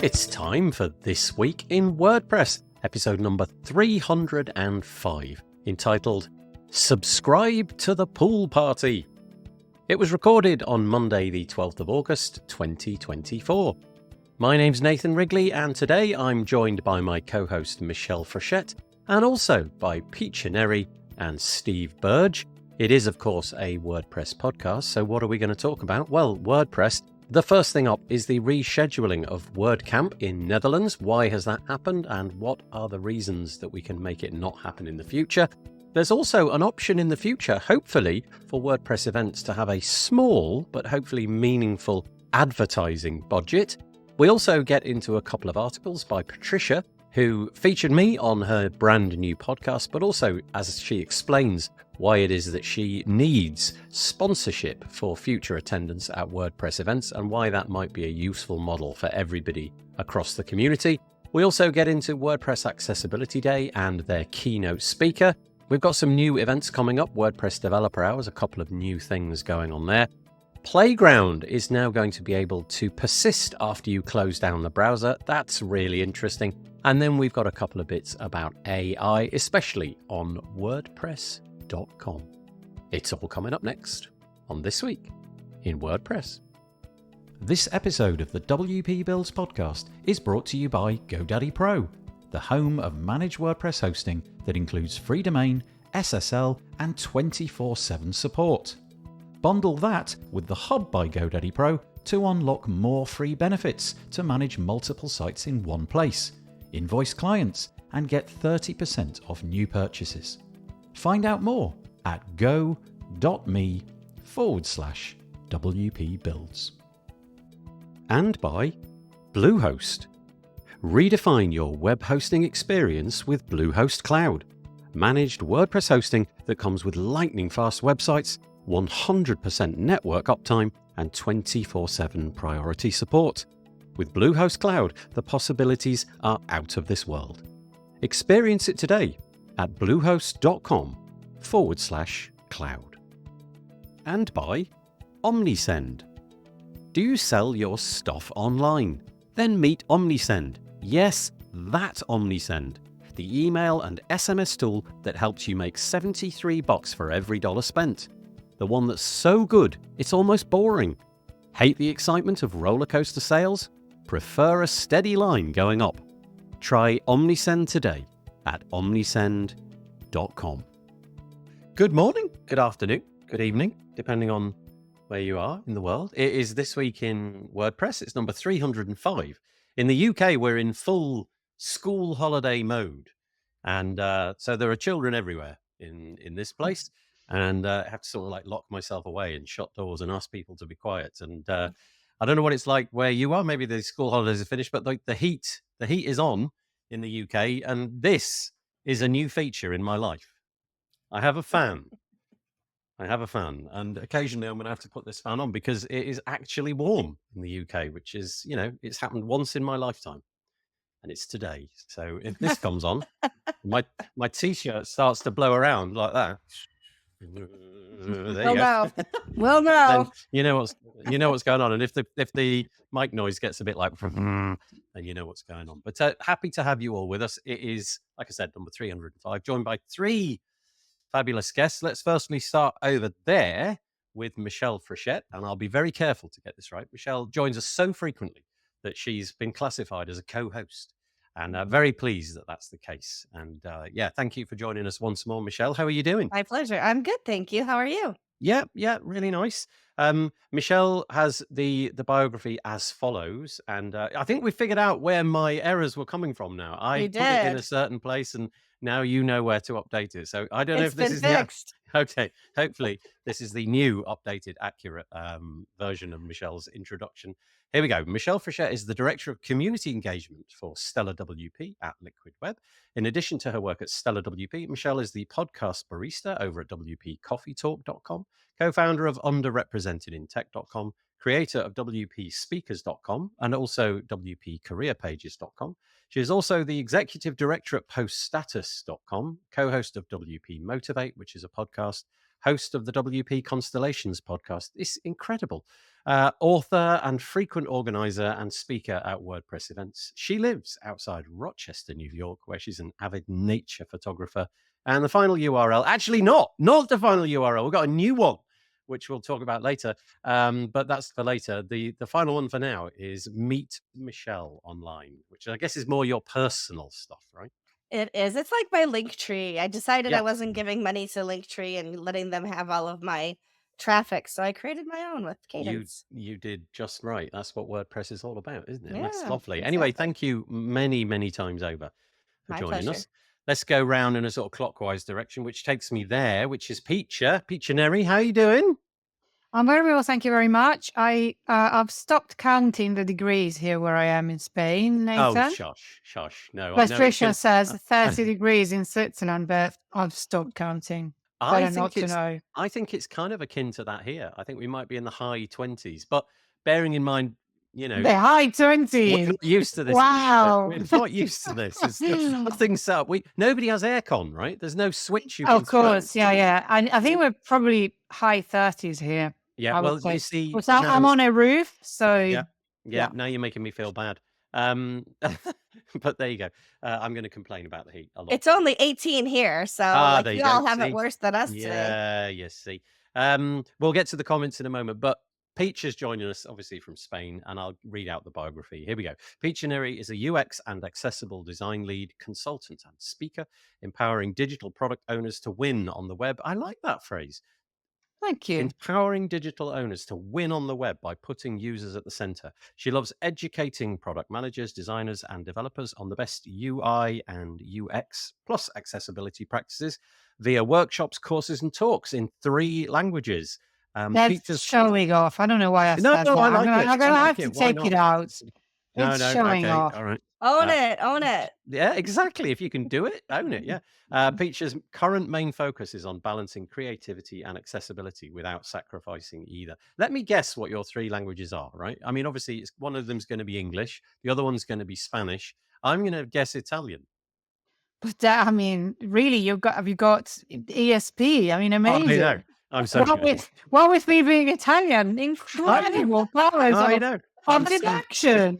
It's time for This Week in WordPress, episode number 305, entitled Subscribe to the Pool Party. It was recorded on Monday, the 12th of August, 2024. My name's Nathan Wrigley, and today I'm joined by my co-host Michelle Frechette, and also by Pete Chineri and Steve Burge. It is, of course, a WordPress podcast, so what are we going to talk about? Well, WordPress. The first thing up is the rescheduling of WordCamp in Netherlands. Why has that happened, and what are the reasons that we can make it not happen in the future? There's also an option in the future, hopefully, for WordPress events to have a small but hopefully meaningful advertising budget. We also get into a couple of articles by Patricia, who featured me on her brand new podcast, but also as she explains why it is that she needs sponsorship for future attendance at WordPress events and why that might be a useful model for everybody across the community. We also get into WordPress Accessibility Day and their keynote speaker. We've got some new events coming up, WordPress Developer Hours, a couple of new things going on there. Playground is now going to be able to persist after you close down the browser. That's really interesting. And then we've got a couple of bits about AI, especially on WordPress.com. It's all coming up next on This Week in WordPress. This episode of the WP Builds podcast is brought to you by GoDaddy Pro, the home of managed WordPress hosting that includes free domain, SSL, and 24/7 support. Bundle that with the Hub by GoDaddy Pro to unlock more free benefits to manage multiple sites in one place, invoice clients, and get 30% off new purchases. Find out more at go.me/WP Builds. And by Bluehost. Redefine your web hosting experience with Bluehost Cloud. Managed WordPress hosting that comes with lightning-fast websites, 100% network uptime, and 24/7 priority support. With Bluehost Cloud, the possibilities are out of this world. Experience it today at bluehost.com/cloud. And by Omnisend. Do you sell your stuff online? Then meet Omnisend. Yes, that Omnisend. The email and SMS tool that helps you make $73 for every dollar spent. The one that's so good, it's almost boring. Hate the excitement of roller coaster sales? Prefer a steady line going up? Try Omnisend today at omnisend.com. Good morning, good afternoon, good evening, depending on where you are in the world. It is This Week in WordPress. It's number 305. In the UK, we're in full school holiday mode. And so there are children everywhere in this place. And I have to sort of like lock myself away and shut doors and ask people to be quiet. And I don't know what it's like where you are. Maybe the school holidays are finished, but the heat is on in the UK. And this is a new feature in my life. I have a fan. And occasionally I'm going to have to put this fan on because it is actually warm in the UK, which is, it's happened once in my lifetime. And it's today. So if this comes on, my t-shirt starts to blow around like that. There you go. Well, no. you know what's going on, and if the mic noise gets a bit like, then you know what's going on. But happy to have you all with us. It is, like I said, number 305, joined by three fabulous guests. Let's firstly start over there with Michelle Frechette, and I'll be very careful to get this right. Michelle joins us so frequently that she's been classified as a co-host. And very pleased that that's the case. And thank you for joining us once more, Michelle. How are you doing? My pleasure. I'm good, thank you. How are you? Yeah, really nice. Michelle has the biography as follows. And I think we figured out where my errors were coming from now. I put it in a certain place, and now you know where to update it. So I don't know if this is fixed. Okay, hopefully this is the new, updated, accurate version of Michelle's introduction. Here we go. Michelle Frechette is the Director of Community Engagement for Stellar WP at Liquid Web. In addition to her work at Stellar WP, Michelle is the podcast barista over at WPCoffeeTalk.com, co-founder of underrepresentedintech.com, creator of WPSpeakers.com, and also WPCareerPages.com. She is also the executive director at poststatus.com, co-host of WP Motivate, which is a podcast, host of the WP Constellations podcast. It's incredible. Author and frequent organizer and speaker at WordPress events. She lives outside Rochester, New York, where she's an avid nature photographer. And the final URL, actually not the final URL. We've got a new one, which we'll talk about later. But that's for later. The final one for now is Meet Michelle online, which I guess is more your personal stuff, right? It is. It's like my Linktree. I decided Yeah. I wasn't giving money to Linktree and letting them have all of my traffic, so I created my own with Cadence. You did just right. That's what WordPress is all about, isn't it? And that's Yeah, lovely. exactly. Anyway, thank you many times over for My joining pleasure. us. Let's go round in a sort of clockwise direction, which takes me there, which is Peacher Neri. How are you doing? I'm very well, thank you very much. I've stopped counting the degrees here where I am in Spain, Nathan. Oh, shush. No, Patricia says 30 degrees in Switzerland, but I've stopped counting. Better not to know. I think it's kind of akin to that here. I think we might be in the high 20s, but bearing in mind, you know, the high 20s. We're not used to this. Wow. We're not used to this. Nothing's set up. Nobody has aircon, right? There's no switch you can Of course, yeah. And I think we're probably high 30s here. Yeah, well, you see, I'm on a roof, so yeah. Now you're making me feel bad. But there you go. I'm going to complain about the heat a lot. It's only 18 here, so you all have it worse than us today. Yeah, you see. We'll get to the comments in a moment, but Peach is joining us, obviously, from Spain, and I'll read out the biography. Here we go. Peacher Neri is a UX and accessible design lead, consultant, and speaker, empowering digital product owners to win on the web. I like that phrase. Thank you. Empowering digital owners to win on the web by putting users at the center. She loves educating product managers, designers, and developers on the best UI and UX, plus accessibility practices via workshops, courses, and talks in 3 languages. That's showing off. I don't know why I said that. I like it. I'm going to have to take it out. It's showing off. All right. Own it. Yeah, exactly. If you can do it, own it. Yeah. Peach's current main focus is on balancing creativity and accessibility without sacrificing either. Let me guess what your 3 languages are, right? I mean, obviously, one of them's going to be English. The other one's going to be Spanish. I'm going to guess Italian. But I mean, really, have you got ESP? I mean, amazing. I know. I'm so what with me being Italian, incredible powers of deduction.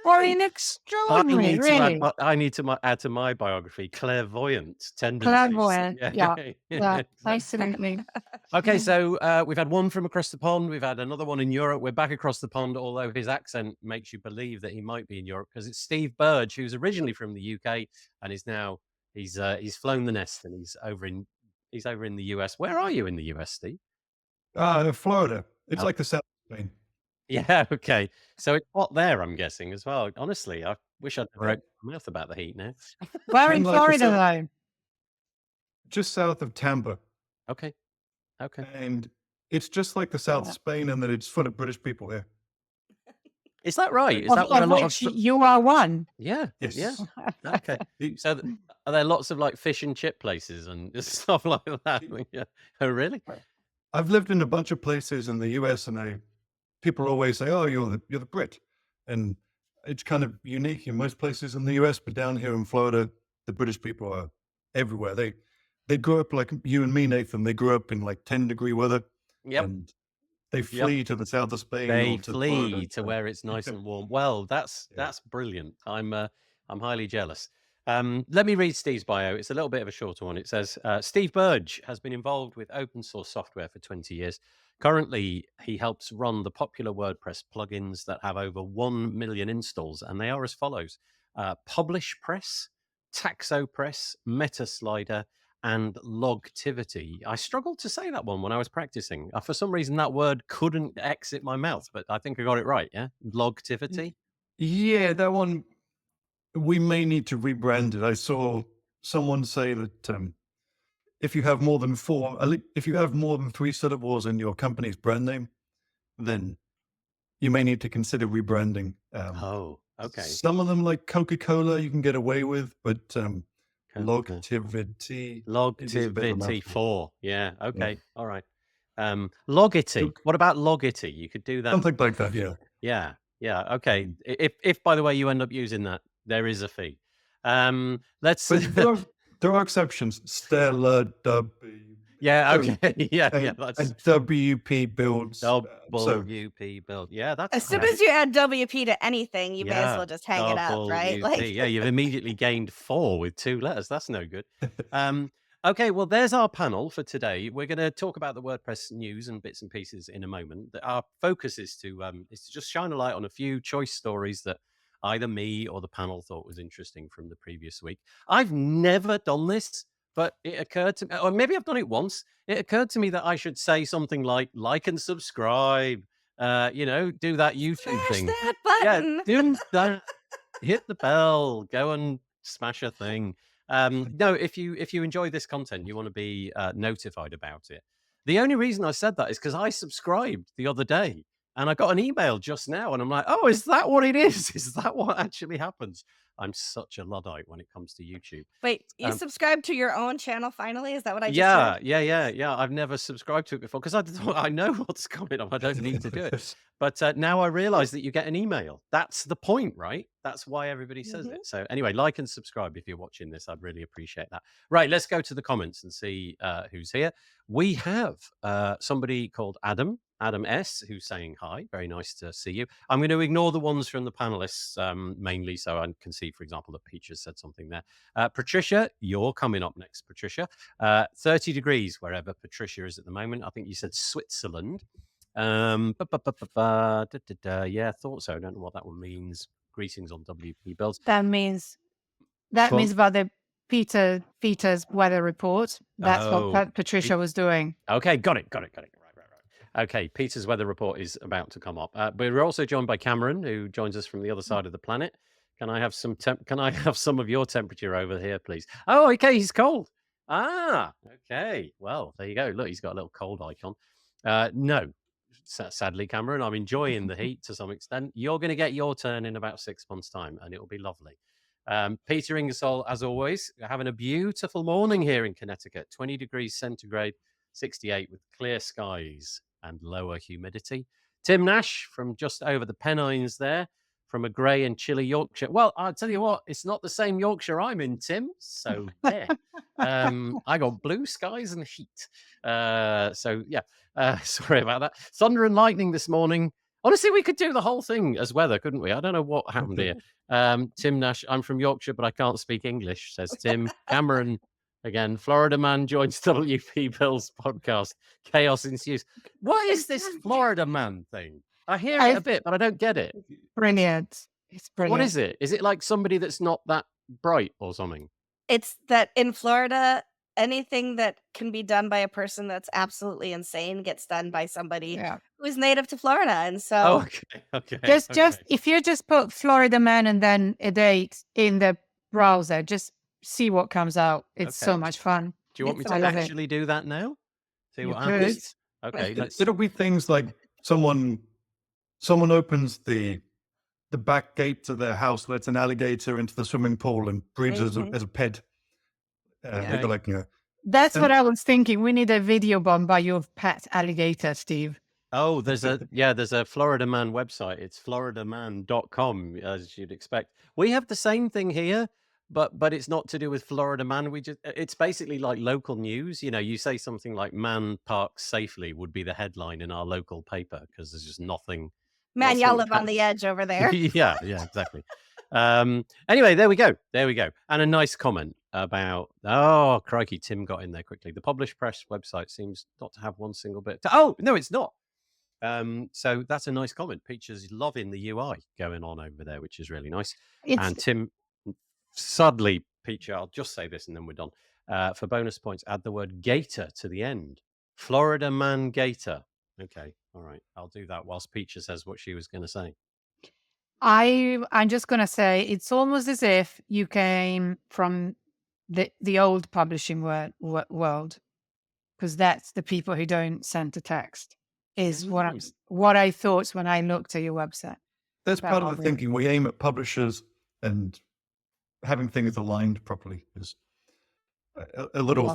Or in extraordinary, really. I need to add to my biography clairvoyant tendencies. Clairvoyant, yeah, absolutely. Okay, so we've had one from across the pond. We've had another one in Europe. We're back across the pond, although his accent makes you believe that he might be in Europe, because it's Steve Burge, who's originally from the UK and is now he's flown the nest and he's over in the US. Where are you in the US, Steve? Florida. It's like the South of Spain. Yeah, okay. So it's hot there, I'm guessing, as well. Honestly, I wish I'd never opened my mouth about the heat now. Where in Florida, though? Just south of Tampa. Okay. And it's just like the South of Spain, and that it's full of British people here. Is that right? Is that where a lot of... You are one? Yeah. Yes. Yeah. Okay. So are there lots of like fish and chip places and stuff like that? Yeah. Oh, really? I've lived in a bunch of places in the US, and people always say, "Oh, you're the Brit," and it's kind of unique in most places in the US. But down here in Florida, the British people are everywhere. They grew up like you and me, Nathan. They grew up in like 10-degree weather. Yep. And they flee to the south of Spain. They flee to where it's nice and warm. Well, that's brilliant. I'm highly jealous. Let me read Steve's bio. It's a little bit of a shorter one. It says, Steve Burge has been involved with open source software for 20 years. Currently, he helps run the popular WordPress plugins that have over 1 million installs, and they are as follows: Publish Press, TaxoPress, MetaSlider, and Logtivity. I struggled to say that one when I was practicing. For some reason, that word couldn't exit my mouth, but I think I got it right, yeah? Logtivity? Yeah, that one, we may need to rebrand it. I saw someone say that if you have more than 3 syllables in your company's brand name, then you may need to consider rebranding. Okay. Some of them, like Coca-Cola, you can get away with, but Logtivity 4. Yeah. Okay. Yeah. All right. Logity. What about Logity? You could do that. Something like that. Yeah. Yeah. Okay. If by the way you end up using that, there is a fee. Let's. But there are exceptions. Stella, Yeah, So, okay. Yeah, and that's WP builds. So WP build. Yeah, that's As soon clever. as you add WP to anything, you may as Yeah, well just hang it up, right? WP. Yeah, you've immediately gained 4 with 2 letters. That's no good. Okay, well, there's our panel for today. We're going to talk about the WordPress news and bits and pieces in a moment. Our focus is to just shine a light on a few choice stories that either me or the panel thought was interesting from the previous week. I've never done this, but it occurred to me, or maybe I've done it once. It occurred to me that I should say something like and subscribe. Do that YouTube Smash thing. that Yeah, button. do that. Hit the bell. Go and smash a thing. No, if you enjoy this content, you want to be notified about it. The only reason I said that is because I subscribed the other day and I got an email just now, and I'm like, oh, is that what it is? Is that what actually happens? I'm such a Luddite when it comes to YouTube. Wait, you subscribed to your own channel finally? Is that what I just heard? Yeah. I've never subscribed to it before because I know what's coming up. I don't need to do it. But now I realize that you get an email. That's the point, right? That's why everybody says it. So anyway, like and subscribe if you're watching this. I'd really appreciate that. Right, let's go to the comments and see who's here. We have somebody called Adam S, who's saying hi. Very nice to see you. I'm going to ignore the ones from the panelists mainly, so I can see, for example, that Peach has said something there. Patricia, you're coming up next, Patricia. 30 degrees wherever Patricia is at the moment. I think you said Switzerland. Yeah, thought so. I don't know what that one means. Greetings on WP Builds. That means about the Peter's weather report. That's what Patricia was doing. Okay, got it. Right. Okay, Peter's weather report is about to come up. But we're also joined by Cameron, who joins us from the other side of the planet. Can I have some of your temperature over here, please? Oh, okay, he's cold. Okay. Well, there you go. Look, he's got a little cold icon. No, sadly, Cameron, I'm enjoying the heat to some extent. You're going to get your turn in about 6 months' time, and it'll be lovely. Peter Ingersoll, as always, having a beautiful morning here in Connecticut. 20 degrees centigrade, 68 with clear skies and lower humidity. Tim Nash from just over the Pennines there, from a grey and chilly Yorkshire. Well, I'll tell you what, it's not the same Yorkshire I'm in, Tim. So there. I got blue skies and heat. Sorry about that. Thunder and lightning this morning. Honestly, we could do the whole thing as weather, couldn't we? I don't know what happened here. Tim Nash, I'm from Yorkshire, but I can't speak English, says Tim. Cameron, again, Florida man joins WP Bill's podcast. Chaos ensues. What is this Florida man thing? I hear it a bit, but I don't get it. Brilliant. It's brilliant. What is it? Is it like somebody that's not that bright or something? It's that in Florida, anything that can be done by a person that's absolutely insane gets done by somebody who's native to Florida. And so okay. Just if you just put Florida man and then a date in the browser, just see what comes out. It's so much fun. Do you want me to actually do that now? See what happens? Okay. It'll be things like someone opens the back gate to their house, lets an alligator into the swimming pool and breeds as a pet. That's what I was thinking. We need a video bomb by your pet alligator, Steve. Oh, there's a Florida Man website. It's floridaman.com, as you'd expect. We have the same thing here, but it's not to do with Florida Man. It's basically like local news. You know, you say something like "Man parks safely" would be the headline in our local paper because there's just nothing. Man, y'all live on the edge over there. yeah, exactly. Anyway, there we go. And a nice comment about, oh, crikey, Tim got in there quickly. The Publish Press website seems not to have one single bit. Oh, no, it's not. So that's a nice comment. Peaches loving the UI going on over there, which is really nice. And Tim, sadly, Peach, I'll just say this and then we're done. For bonus points, add the word gator to the end. Florida Man Gator. Okay, all right. I'll do that whilst Peacher says what she was going to say. I'm just going to say it's almost as if you came from the old publishing world, because that's the people who don't center text is what I thought when I looked at your website. That's part of the thinking. We aim at publishers, and having things aligned properly is a little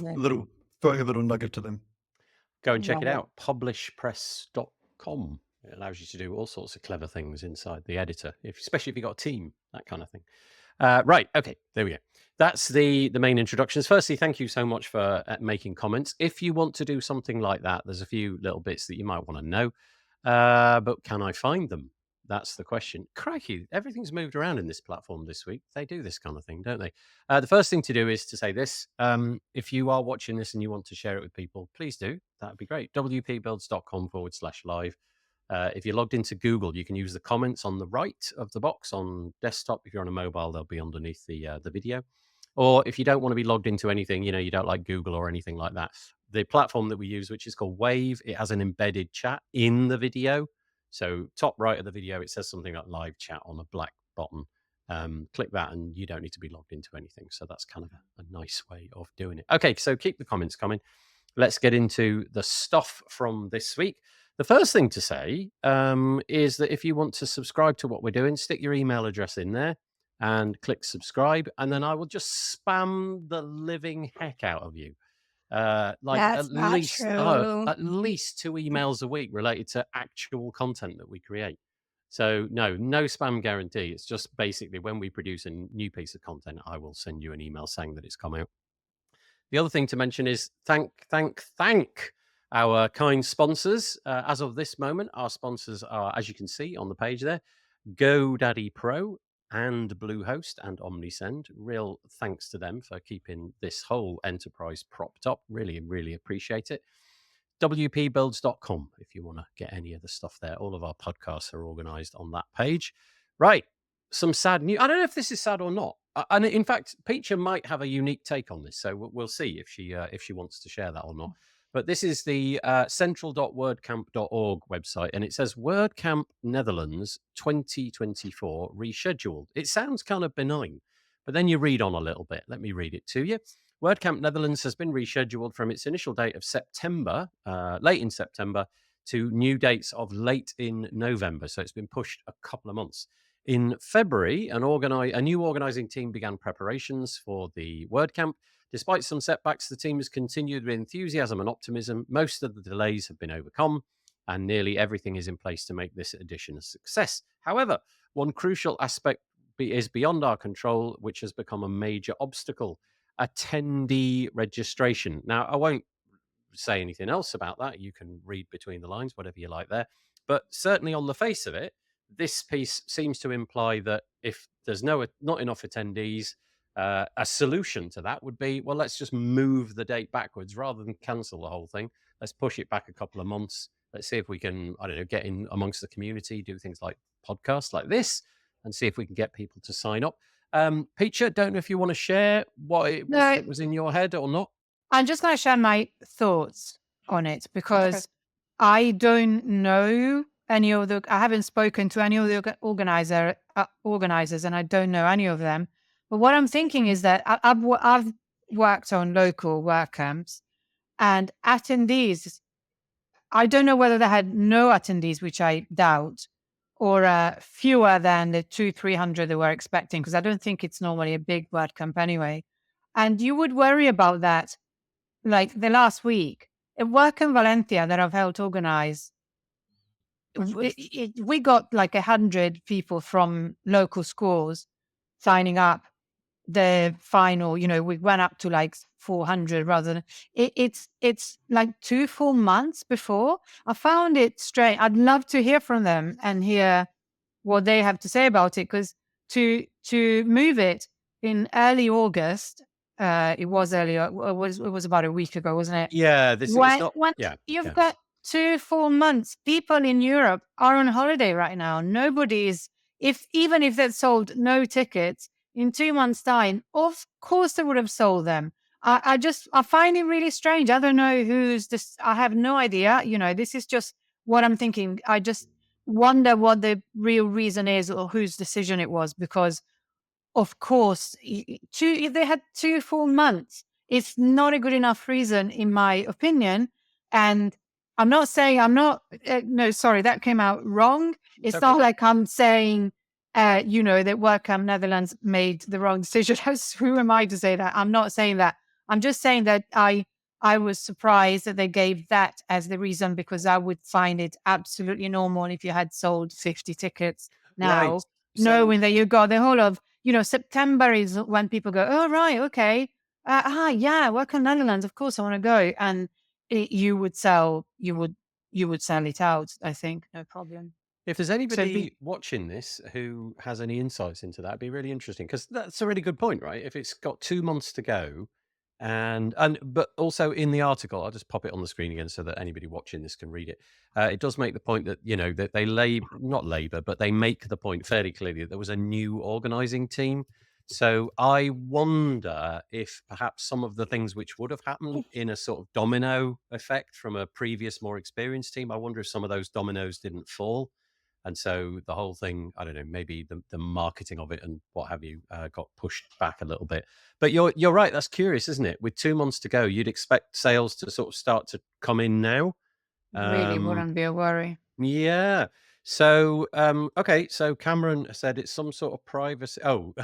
throwing a little nugget to them. Go and check it out. Publishpress.com. It allows you to do all sorts of clever things inside the editor, especially if you've got a team, that kind of thing. Right. Okay. There we go. That's the main introductions. Firstly, thank you so much for making comments. If you want to do something like that, there's a few little bits that you might want to know. But can I find them? That's the question. Crikey, everything's moved around in this platform this week. They do this kind of thing, don't they? The first thing to do is to say this. If you are watching this and you want to share it with people, please do. That would be great. wpbuilds.com/live. If you're logged into Google, you can use the comments on the right of the box on desktop. If you're on a mobile, they'll be underneath the video. Or if you don't want to be logged into anything, you don't like Google or anything like that, the platform that we use, which is called Wave, it has an embedded chat in the video. So top right of the video, it says something like live chat on a black button. Click that and you don't need to be logged into anything. So that's kind of a nice way of doing it. Okay, so keep the comments coming. Let's get into the stuff from this week. The first thing to say is that if you want to subscribe to what we're doing, stick your email address in there and click subscribe, and then I will just spam the living heck out of you. That's not true. At least 2 emails a week related to actual content that we create. So no spam guarantee. It's just basically when we produce a new piece of content, I will send you an email saying that it's come out. The other thing to mention is thank our kind sponsors. As of this moment, our sponsors are, as you can see on the page there, GoDaddy Pro and Bluehost and Omnisend. Real thanks to them for keeping this whole enterprise propped up. Really, really appreciate it. WPbuilds.com if you want to get any of the stuff there. All of our podcasts are organized on that page. Right. Some sad news. I don't know if this is sad or not. And in fact, Patricia might have a unique take on this. So we'll see if she wants to share that or not. But this is the central.wordcamp.org website, and it says WordCamp Netherlands 2024 rescheduled. It sounds kind of benign, but then you read on a little bit. Let me read it to you. WordCamp Netherlands has been rescheduled from its initial date of September, late in September, to new dates of late in November. So it's been pushed a couple of months. In February, a new organizing team began preparations for the WordCamp. Despite some setbacks, the team has continued with enthusiasm and optimism. Most of the delays have been overcome, and nearly everything is in place to make this edition a success. However, one crucial aspect is beyond our control, which has become a major obstacle: attendee registration. Now, I won't say anything else about that. You can read between the lines, whatever you like there. But certainly on the face of it, this piece seems to imply that if there's not enough attendees, a solution to that would be, well, let's just move the date backwards rather than cancel the whole thing. Let's push it back a couple of months. Let's see if we can, I don't know, get in amongst the community, do things like podcasts like this, and see if we can get people to sign up. Patricia, don't know if you want to share what it was in your head or not. I'm just going to share my thoughts on it because I don't know any of the. I haven't spoken to any of the organizers, and I don't know any of them. But what I'm thinking is that I've worked on local WordCamps, and attendees. I don't know whether they had no attendees, which I doubt, or fewer than the 200-300 they were expecting, because I don't think it's normally a big WordCamp anyway. And you would worry about that. Like the last week, at WordCamp Valencia that I've helped organize, we got like 100 people from local schools signing up. The final, we went up to like 400 rather than it's like 2 full months before. I found it strange. I'd love to hear from them and hear what they have to say about it, because to move it in early August, it was earlier. It was about a week ago, wasn't it? Yeah, You've got 2 full months. People in Europe are on holiday right now. Nobody's, even if they'd sold no tickets in 2 months' time, of course they would have sold them. I find it really strange. I don't know who's this. I have no idea. This is just what I'm thinking. I just wonder what the real reason is or whose decision it was, because of course, if they had 2 full months, it's not a good enough reason, in my opinion. And I'm not saying that came out wrong. It's not like I'm saying, that WordCamp Netherlands made the wrong decision. Who am I to say that? I'm not saying that. I'm just saying that I was surprised that they gave that as the reason, because I would find it absolutely normal if you had sold 50 tickets now, knowing that you got the whole of September is when people go, oh, right, okay. Yeah, WordCamp Netherlands, of course I want to go. And you would sell it out, I think, no problem. If there's anybody watching this who has any insights into that, it'd be really interesting, because that's a really good point, right? If it's got 2 months to go, but also in the article, I'll just pop it on the screen again so that anybody watching this can read it. It does make the point that, that they make the point fairly clearly that there was a new organizing team. So I wonder if perhaps some of the things which would have happened in a sort of domino effect from a previous, more experienced team, I wonder if some of those dominoes didn't fall. And so the whole thing, I don't know, maybe the marketing of it and what have you got pushed back a little bit. But you're right. That's curious, isn't it? With 2 months to go, you'd expect sales to sort of start to come in now. Really wouldn't be a worry. Yeah. So, okay. So Cameron said it's some sort of privacy. Oh,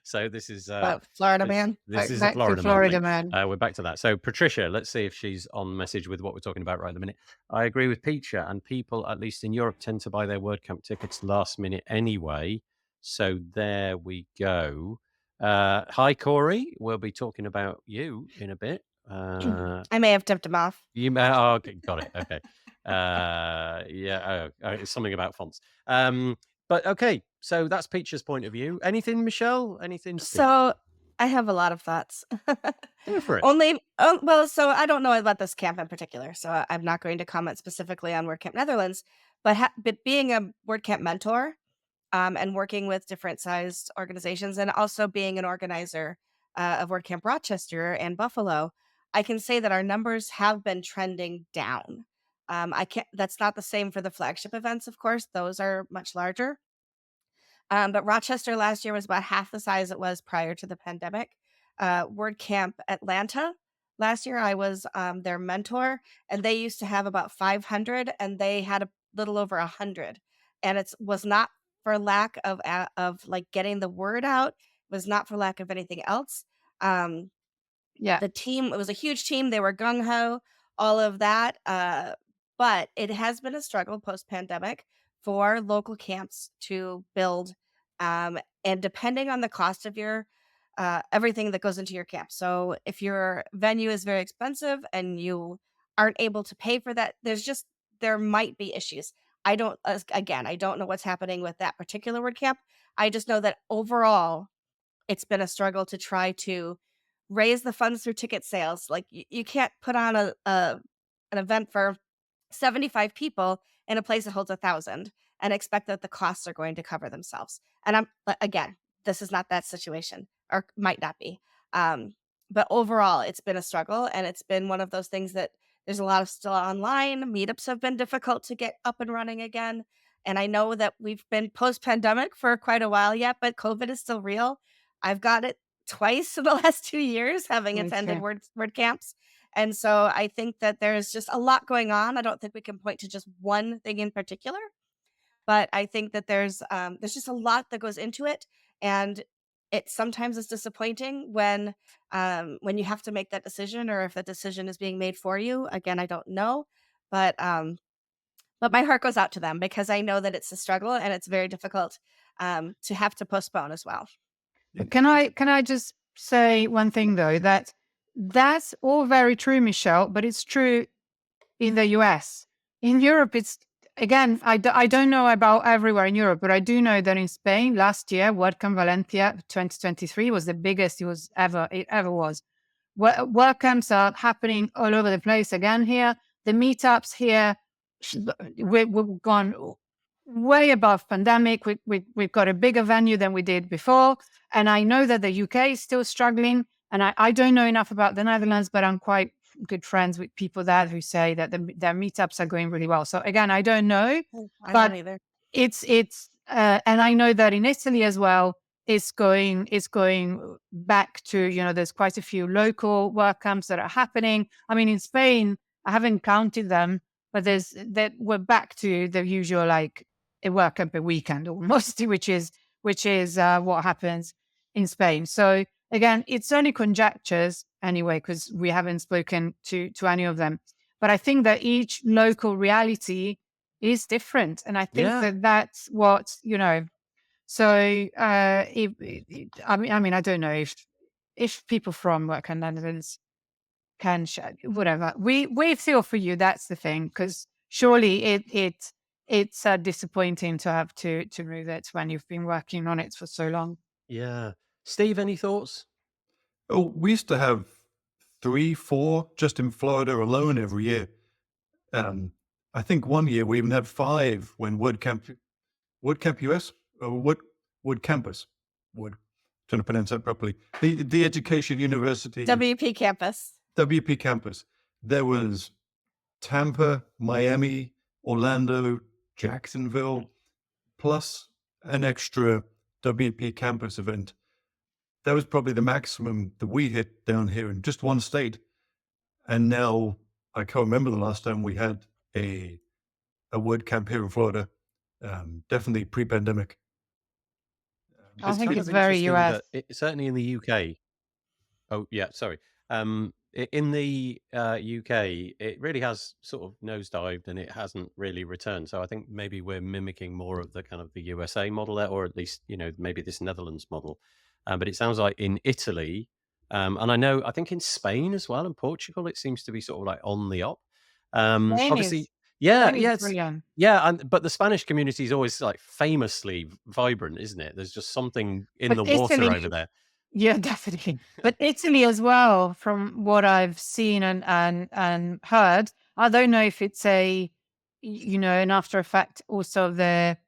so this is Florida man. This is back a to Florida man. We're back to that. So Patricia, let's see if she's on message with what we're talking about right at the minute. I agree with Pecha, and people, at least in Europe, tend to buy their WordCamp tickets last minute anyway. So there we go. Hi, Corey. We'll be talking about you in a bit. I may have tipped him off. You may. Oh, okay, got it. Okay. Yeah. It's something about fonts. But okay. So that's Peaches' point of view. Anything, Michelle? Anything? So I have a lot of thoughts. Go for it. So I don't know about this camp in particular, so I'm not going to comment specifically on WordCamp Netherlands. But being a WordCamp mentor, and working with different sized organizations, and also being an organizer of WordCamp Rochester and Buffalo, I can say that our numbers have been trending down. That's not the same for the flagship events, of course. Those are much larger. But Rochester last year was about half the size it was prior to the pandemic. WordCamp Atlanta last year, I was their mentor, and they used to have about 500, and they had a little over 100. And it was not for lack of like getting the word out. It was not for lack of anything else. The team, it was a huge team. They were gung-ho, all of that. But it has been a struggle post-pandemic for local camps to build, and depending on the cost of your everything that goes into your camp. So if your venue is very expensive and you aren't able to pay for that, there might be issues. I don't know what's happening with that particular WordCamp. I just know that overall, it's been a struggle to try to raise the funds through ticket sales. Like you can't put on an event for 75 people in a place that holds 1,000 and expect that the costs are going to cover themselves. And this is not that situation, or might not be. But overall, it's been a struggle, and it's been one of those things that there's a lot of still online. Meetups have been difficult to get up and running again. And I know that we've been post-pandemic for quite a while yet, but COVID is still real. I've got it twice in the last 2 years, having attended WordCamps. And so I think that there's just a lot going on. I don't think we can point to just one thing in particular, but I think that there's just a lot that goes into it. And it sometimes is disappointing when you have to make that decision, or if that decision is being made for you. Again, I don't know, but my heart goes out to them, because I know that it's a struggle, and it's very difficult to have to postpone as well. Can I just say one thing though, that's all very true, Michelle, but it's true in the US. In Europe, it's, again, I don't know about everywhere in Europe, but I do know that in Spain last year, WordCamp Valencia 2023 was the biggest it ever was. WordCamps are happening all over the place again here. The meetups here, we've gone way above pandemic. We've got a bigger venue than we did before. And I know that the UK is still struggling. And I don't know enough about the Netherlands, but I'm quite good friends with people there who say that their meetups are going really well. So again, I don't know, but it's and I know that in Italy as well, it's going back to, there's quite a few local WordCamps that are happening. I mean, in Spain, I haven't counted them, but we're back to the usual, like a WordCamp a weekend almost, which is what happens in Spain. So again, it's only conjectures anyway, because we haven't spoken to any of them. But I think that each local reality is different. And I think that's what, So I mean, I don't know if people from WordCamp Netherlands can whatever. We feel for you. That's the thing, because surely it's disappointing to have to move it when you've been working on it for so long. Yeah. Steve, any thoughts? Oh, we used to have 3, 4 just in Florida alone every year. I think one year we even had 5 when WordCamp US or WordCampus, trying to pronounce that properly. The Education University WP campus. WP campus. There was Tampa, Miami, Orlando, Jacksonville, plus an extra WP campus event. That was probably the maximum that we hit down here in just one state. And now I can't remember the last time we had a WordCamp here in Florida. Definitely pre-pandemic. I think kind it's of very interesting US. that certainly in the UK. Oh, yeah, sorry. In the UK, it really has sort of nosedived and it hasn't really returned. So I think maybe we're mimicking more of the kind of the USA model there, or at least, maybe this Netherlands model. But it sounds like in Italy, and I think in Spain as well and Portugal, it seems to be sort of like on the up. Obviously, yeah, Spain is it's brilliant. yeah, but the Spanish community is always like famously vibrant, isn't it? There's just something in But the water Italy, over there. yeah, definitely. But Italy as well, from what I've seen and heard, I don't know if it's an after effect also of the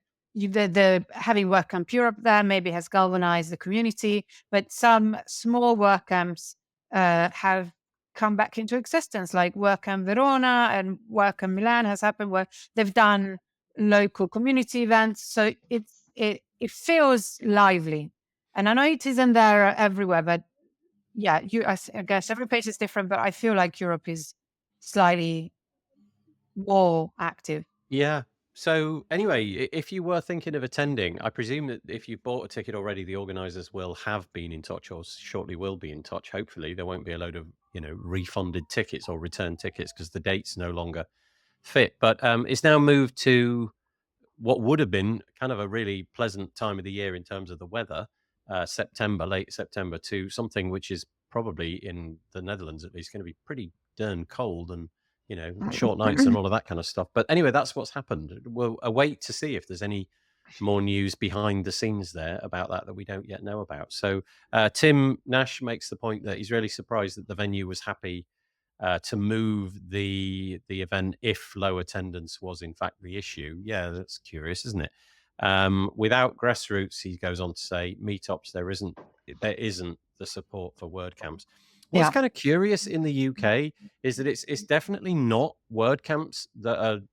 having WordCamp Europe there maybe has galvanized the community, but some small WordCamps have come back into existence, like WordCamp Verona and WordCamp Milan has happened, where they've done local community events. So it feels lively. And I know it isn't there everywhere, but yeah, I guess every place is different, but I feel like Europe is slightly more active. Yeah. So anyway, if you were thinking of attending, I presume that if you bought a ticket already, the organisers will have been in touch or shortly will be in touch. Hopefully there won't be a load of, refunded tickets or return tickets because the date's no longer fit. But it's now moved to what would have been kind of a really pleasant time of the year in terms of the weather, late September, to something which is probably in the Netherlands at least going to be pretty darn cold and short nights and all of that kind of stuff. But anyway, that's what's happened. We'll await to see if there's any more news behind the scenes there about that we don't yet know about. So Tim Nash makes the point that he's really surprised that the venue was happy to move the event if low attendance was in fact the issue. Yeah, that's curious, isn't it? Without grassroots, he goes on to say, meetups, there isn't the support for WordCamps. What's kind of curious in the UK is that it's definitely not WordCamps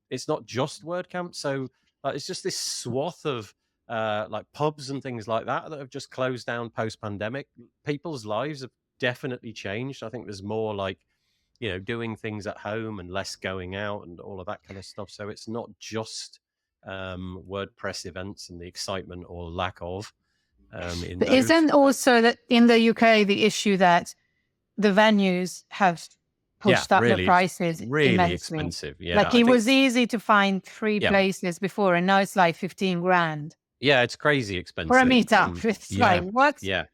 it's not just WordCamps. So it's just this swath of like pubs and things like that have just closed down post-pandemic. People's lives have definitely changed. I think there's more like doing things at home and less going out and all of that kind of stuff. So it's not just WordPress events and the excitement or lack of. Isn't also that in the UK the issue that the venues have pushed up the prices really immensely. Expensive. Yeah, like it was easy to find 3 places before, and now it's like 15 grand. Yeah, it's crazy expensive for a meetup. It's like what? Yeah.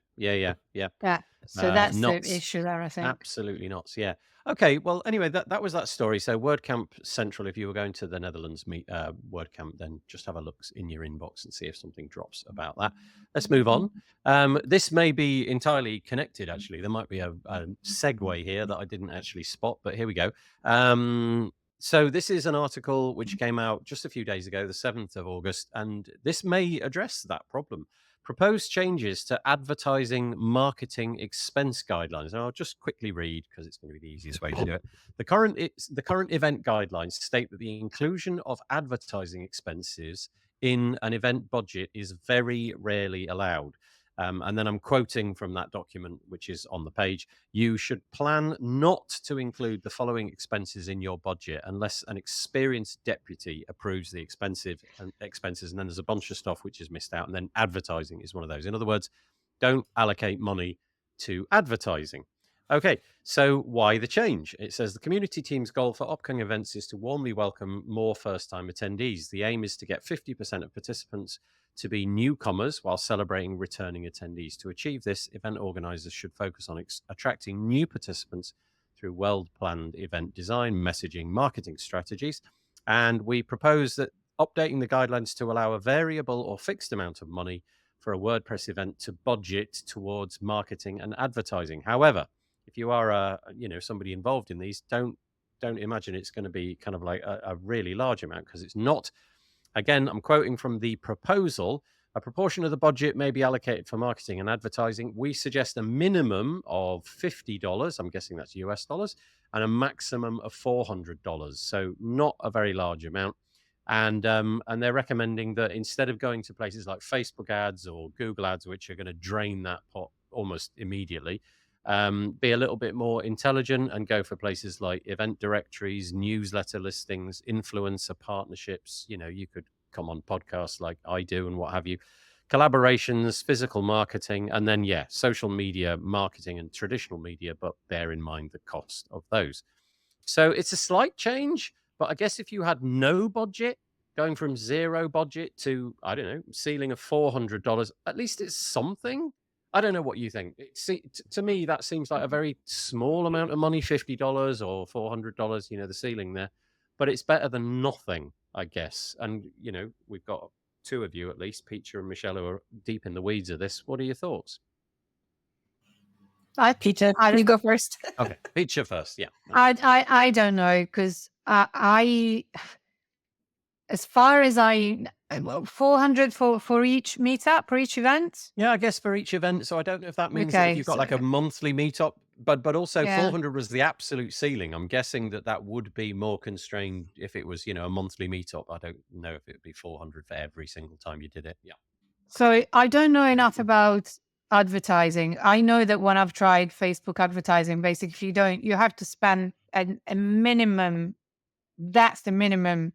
So that's the issue there, I think. Absolutely nuts. Yeah. Okay. Well, anyway, that was that story. So WordCamp Central, if you were going to the Netherlands WordCamp, then just have a look in your inbox and see if something drops about that. Let's move on. This may be entirely connected, actually. There might be a segue here that I didn't actually spot, but here we go. So this is an article which came out just a few days ago, the 7th of August, and this may address that problem. Proposed changes to advertising marketing expense guidelines. And I'll just quickly read because it's going to be the easiest way to do it. The current event guidelines state that the inclusion of advertising expenses in an event budget is very rarely allowed. And then I'm quoting from that document, which is on the page. You should plan not to include the following expenses in your budget unless an experienced deputy approves the expenses. And then there's a bunch of stuff which is missed out. And then advertising is one of those. In other words, don't allocate money to advertising. Okay, so why the change? It says the community team's goal for upcoming events is to warmly welcome more first-time attendees. The aim is to get 50% of participants to be newcomers while celebrating returning attendees. To achieve this, event organizers should focus on attracting new participants through well-planned event design, messaging, marketing strategies. And we propose that updating the guidelines to allow a variable or fixed amount of money for a WordPress event to budget towards marketing and advertising. However, if you are somebody involved in these, don't imagine it's going to be kind of like a really large amount, because it's not. Again, I'm quoting from the proposal. A proportion of the budget may be allocated for marketing and advertising. We suggest a minimum of $50, I'm guessing that's US dollars, and a maximum of $400. So not a very large amount. And they're recommending that instead of going to places like Facebook ads or Google ads, which are going to drain that pot almost immediately, be a little bit more intelligent and go for places like event directories, newsletter listings, influencer partnerships. You could come on podcasts like I do and what have you, collaborations, physical marketing, and then, social media marketing and traditional media, but bear in mind the cost of those. So it's a slight change, but I guess if you had no budget, going from zero budget to, I don't know, ceiling of $400, at least it's something. I don't know what you think. To me, that seems like a very small amount of money, $50 or $400, the ceiling there. But it's better than nothing, I guess. And, we've got two of you at least, Peter and Michelle, who are deep in the weeds of this. What are your thoughts? Peter, you go first. Okay, Peter first. Yeah. I don't know, because as far as $400 for each meetup, for each event. Yeah, I guess for each event. So I don't know if that means that if you've got like a monthly meetup, but also 400 was the absolute ceiling. I'm guessing that would be more constrained if it was, a monthly meetup. I don't know if it would be 400 for every single time you did it. Yeah. So I don't know enough about advertising. I know that when I've tried Facebook advertising, basically you have to spend a minimum. That's the minimum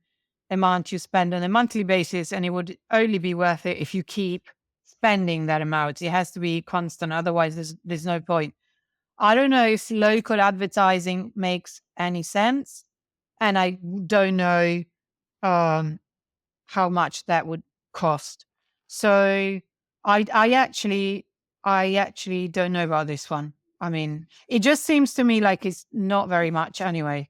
amount you spend on a monthly basis, and it would only be worth it if you keep spending that amount. It has to be constant, otherwise there's no point. I don't know if local advertising makes any sense, and I don't know how much that would cost. So I actually don't know about this one. I mean, it just seems to me like it's not very much anyway.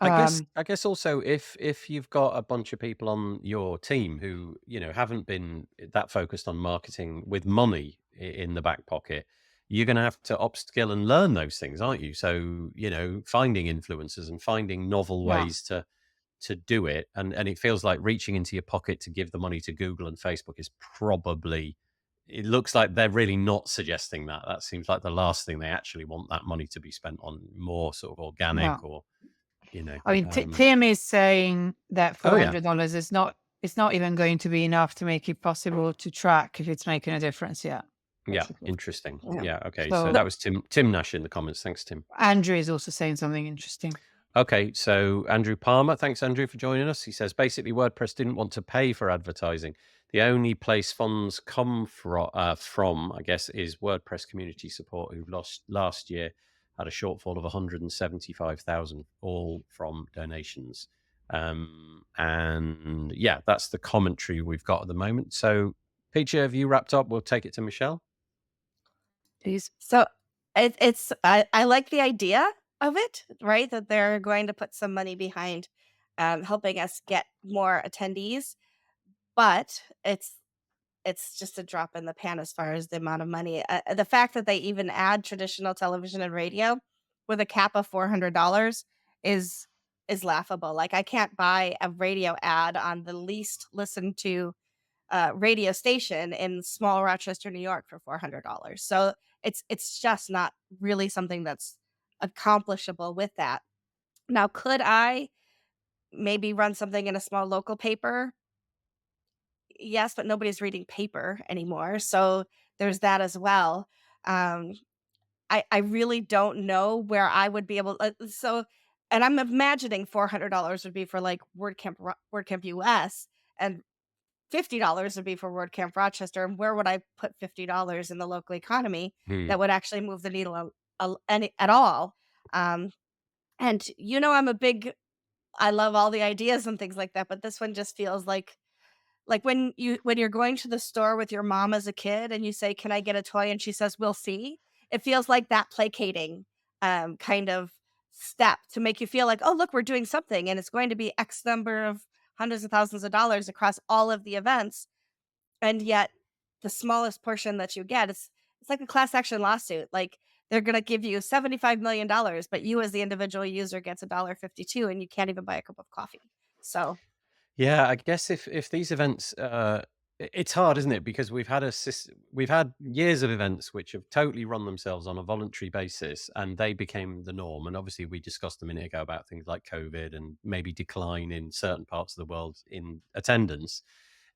I guess also if you've got a bunch of people on your team who haven't been that focused on marketing with money in the back pocket, you're going to have to upskill and learn those things, aren't you? So finding influencers and finding novel ways to do it, and it feels like reaching into your pocket to give the money to Google and Facebook is probably. It looks like they're really not suggesting that. That seems like the last thing they actually want that money to be spent on, more sort of organic or. I mean, Tim is saying that $400 is not. It's not even going to be enough to make it possible to track if it's making a difference. Yeah. Interesting. Yeah. Okay. So that was Tim Nash in the comments. Thanks, Tim. Andrew is also saying something interesting. Okay. So Andrew Palmer, thanks, Andrew, for joining us. He says basically WordPress didn't want to pay for advertising. The only place funds come from, I guess, is WordPress community support, who last year had a shortfall of 175,000, all from donations. And that's the commentary we've got at the moment. So, Peter, have you wrapped up? We'll take it to Michelle. Please. So I like the idea of it, right? That they're going to put some money behind helping us get more attendees, but it's just a drop in the pan as far as the amount of money. The fact that they even add traditional television and radio with a cap of $400 is laughable. Like, I can't buy a radio ad on the least listened to radio station in small Rochester, New York for $400. So it's just not really something that's accomplishable with that. Now, could I maybe run something in a small local paper? Yes, but nobody's reading paper anymore. So there's that as well. I really don't know where I would be able. And I'm imagining $400 would be for like WordCamp US, and $50 would be for WordCamp Rochester. And where would I put $50 in the local economy that would actually move the needle at all? And I love all the ideas and things like that, but this one just feels like Like when you're going to the store with your mom as a kid and you say, "Can I get a toy?" and she says, "We'll see." It feels like that placating kind of step to make you feel like, "Oh, look, we're doing something and it's going to be X number of hundreds of thousands of dollars across all of the events." And yet the smallest portion that you get, it's like a class action lawsuit. Like they're going to give you $75 million, but you as the individual user gets $1.52 and you can't even buy a cup of coffee. So Yeah, I guess if these events, it's hard, isn't it? Because we've had years of events which have totally run themselves on a voluntary basis, and they became the norm. And obviously, we discussed a minute ago about things like COVID and maybe decline in certain parts of the world in attendance.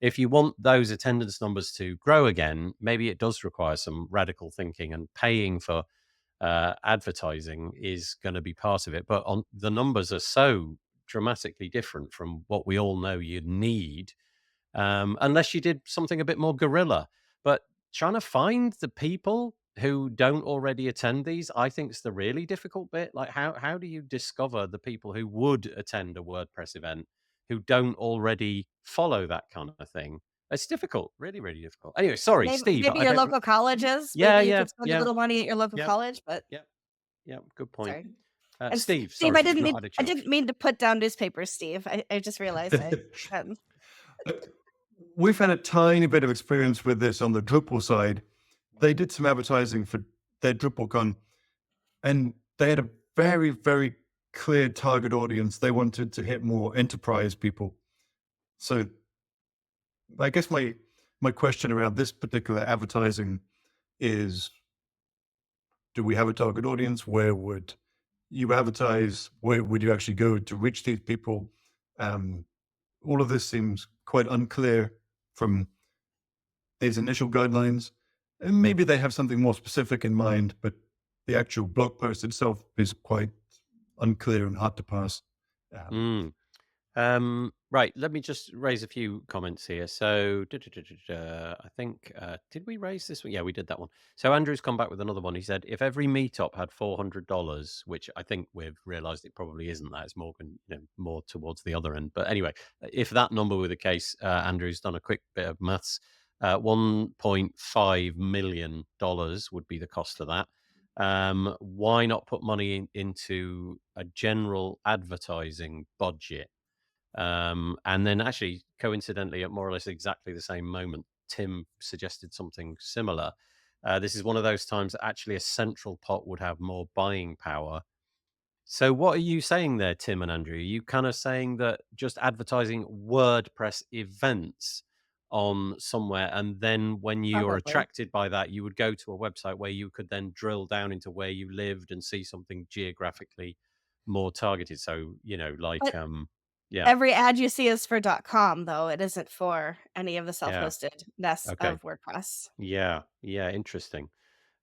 If you want those attendance numbers to grow again, maybe it does require some radical thinking, and paying for advertising is going to be part of it. But the numbers are so dramatically different from what we all know you'd need, unless you did something a bit more guerrilla. But trying to find the people who don't already attend these, I think, is the really difficult bit. Like, how do you discover the people who would attend a WordPress event who don't already follow that kind of thing? It's difficult, really, really difficult. Anyway, sorry, Steve. maybe your local colleges. Yeah, Maybe you yeah, could spend a yeah, little money at your local yeah, college, but yeah, yeah. Good point. sorry. And Steve, Steve, sorry, you've not had a I chance. didn't mean to put down newspapers, Steve. I just realized I hadn't. We've had a tiny bit of experience with this on the Drupal side. They did some advertising for their DrupalCon, and they had a very, very clear target audience. They wanted to hit more enterprise people. So I guess my question around this particular advertising is, do we have a target audience? Where would you advertise? Where would you actually go to reach these people? All of this seems quite unclear from these initial guidelines. And maybe they have something more specific in mind, but the actual blog post itself is quite unclear and hard to pass. Right, let me just raise a few comments here. So, I think, did we raise this one? Yeah, we did that one. So, Andrew's come back with another one. He said, if every meetup had $400, which I think we've realized it probably isn't that, it's more, more towards the other end. But anyway, if that number were the case, Andrew's done a quick bit of maths. $1.5 million would be the cost of that. Why not put money into a general advertising budget? And then actually, coincidentally, at more or less exactly the same moment, Tim suggested something similar. This is one of those times that actually a central pot would have more buying power. So what are you saying there, Tim and Andrew? Are you kind of saying that just advertising WordPress events on somewhere, and then when you're Probably. attracted by that, you would go to a website where you could then drill down into where you lived and see something geographically more targeted? So, like, But yeah. every ad you see is for .com, though. It isn't for any of the Yeah. self-hostedness Okay. of WordPress. Yeah. Interesting.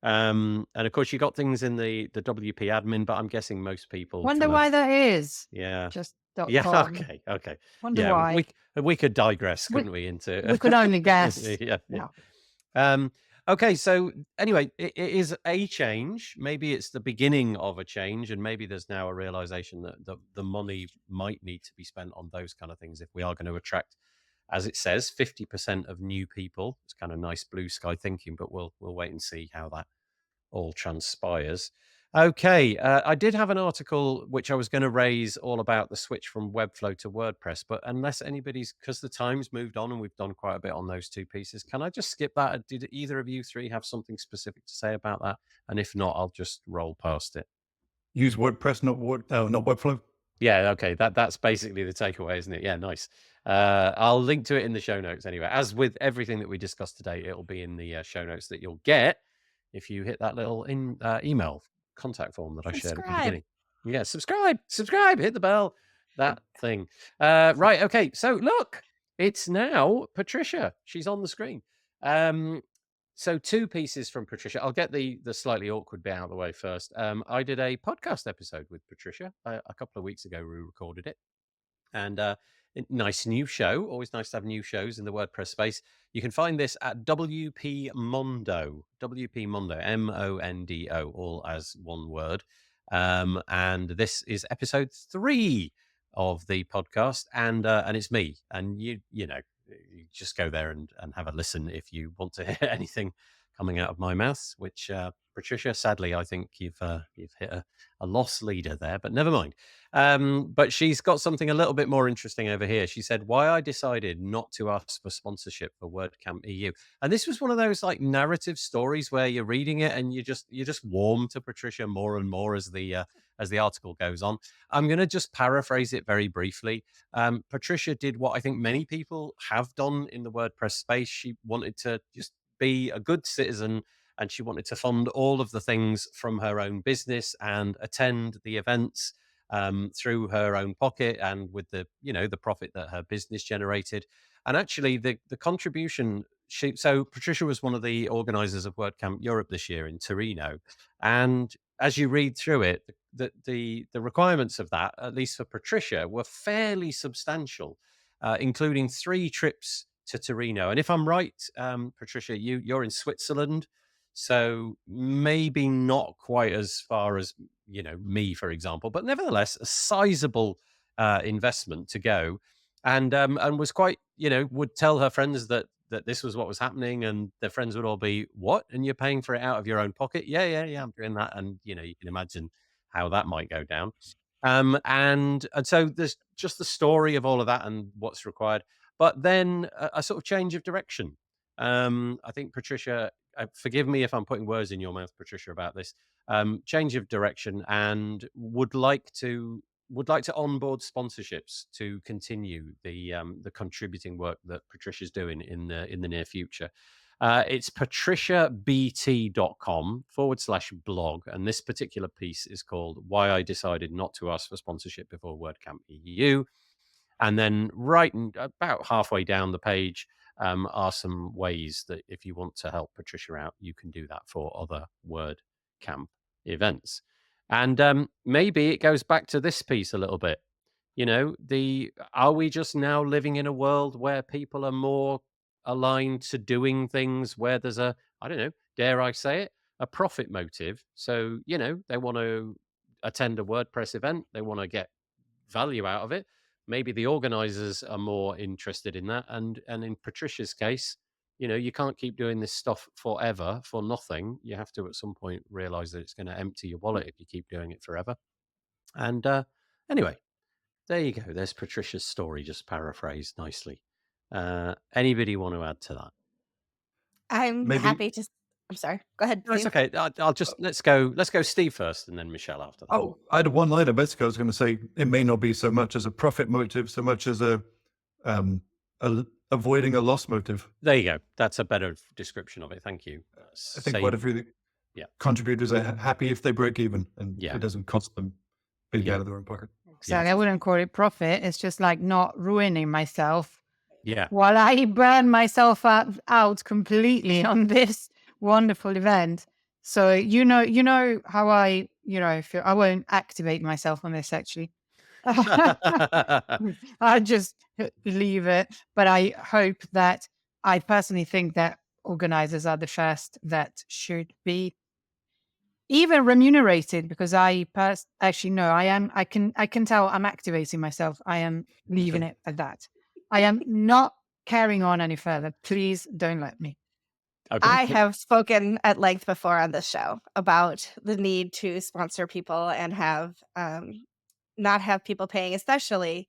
And of course, you got things in the WP admin, but I'm guessing most people Wonder kind of, why that is. yeah. Just Yeah. .com. Okay. Wonder Yeah. why. We could digress, couldn't we? Into We could only guess. yeah. Yeah. Okay. So anyway, it is a change. Maybe it's the beginning of a change, and maybe there's now a realization that the money might need to be spent on those kind of things if we are going to attract, as it says, 50% of new people. It's kind of nice blue sky thinking, but we'll wait and see how that all transpires. Okay, I did have an article which I was going to raise all about the switch from Webflow to WordPress, but unless anybody's, because the time's moved on and we've done quite a bit on those two pieces, can I just skip that? Did either of you three have something specific to say about that? And if not, I'll just roll past it. Use WordPress, not Webflow. Yeah, okay, that's basically the takeaway, isn't it? Yeah, nice. I'll link to it in the show notes anyway. As with everything that we discussed today, it'll be in the show notes that you'll get if you hit that little email contact form that I shared at the beginning. Yeah, subscribe, hit the bell, that thing. Right, okay, so look, it's now Patricia. She's on the screen. So two pieces from Patricia. I'll get the slightly awkward bit out of the way first. I did a podcast episode with Patricia a couple of weeks ago. We recorded it. And nice new show. Always nice to have new shows in the WordPress space. You can find this at WP Mondo, Mondo, all as one word. And this is episode 3 of the podcast, and it's me. And you know, you just go there and have a listen if you want to hear anything coming out of my mouth, which Patricia, sadly, I think you've hit a loss leader there, but never mind. But she's got something a little bit more interesting over here. She said, why I decided not to ask for sponsorship for WordCamp EU. And this was one of those like narrative stories where you're reading it and you just warm to Patricia more and more as the article goes on. I'm going to just paraphrase it very briefly. Patricia did what I think many people have done in the WordPress space. She wanted to just be a good citizen, and she wanted to fund all of the things from her own business and attend the events through her own pocket and with the the profit that her business generated. And actually, the contribution. So Patricia was one of the organizers of WordCamp Europe this year in Torino, and as you read through it, the requirements of that, at least for Patricia, were fairly substantial, including 3 trips to Torino. And if I'm right, Patricia, you're in Switzerland, so maybe not quite as far as me, for example, but nevertheless a sizable investment to go, and was quite would tell her friends that this was what was happening, and their friends would all be, what, and you're paying for it out of your own pocket? Yeah, I'm doing that. And you can imagine how that might go down. And so there's just the story of all of that and what's required, but then a sort of change of direction. I think Patricia, forgive me if I'm putting words in your mouth, Patricia, about this, change of direction, and would like to onboard sponsorships to continue the contributing work that Patricia's doing in the near future. It's patriciabt.com/blog, and this particular piece is called "Why I Decided Not to Ask for Sponsorship Before WordCamp EU." And then right about halfway down the page are some ways that if you want to help Patricia out, you can do that for other WordCamp events. And maybe it goes back to this piece a little bit. Are we just now living in a world where people are more aligned to doing things where there's I don't know, dare I say it, a profit motive? So, they want to attend a WordPress event, they want to get value out of it. Maybe the organizers are more interested in that. And in Patricia's case, you can't keep doing this stuff forever for nothing. You have to at some point realize that it's going to empty your wallet if you keep doing it forever. And anyway, there you go. There's Patricia's story, just paraphrased nicely. Anybody want to add to that? I'm Maybe- happy to. I'm sorry. Go ahead. No, it's Steve. okay. I'll just let's go Steve first, and then Michelle after that. Oh, I had one liner. Basically, I was going to say it may not be so much as a profit motive, so much as a avoiding a loss motive. There you go. That's a better description of it. Thank you. I think what if the contributors are happy if they break even, and it doesn't cost them big out of their own pocket. Exactly. I wouldn't call it profit. It's just like not ruining myself. Yeah. While I burn myself out completely on this wonderful event. So you know how I feel. I won't activate myself on this actually. I just leave it. But I hope that I personally think that organizers are the first that should be even remunerated, because I actually no, I can tell I'm activating myself. I am leaving it at that. I am not carrying on any further. Please don't let me. Okay. I have spoken at length before on this show about the need to sponsor people and have not have people paying, especially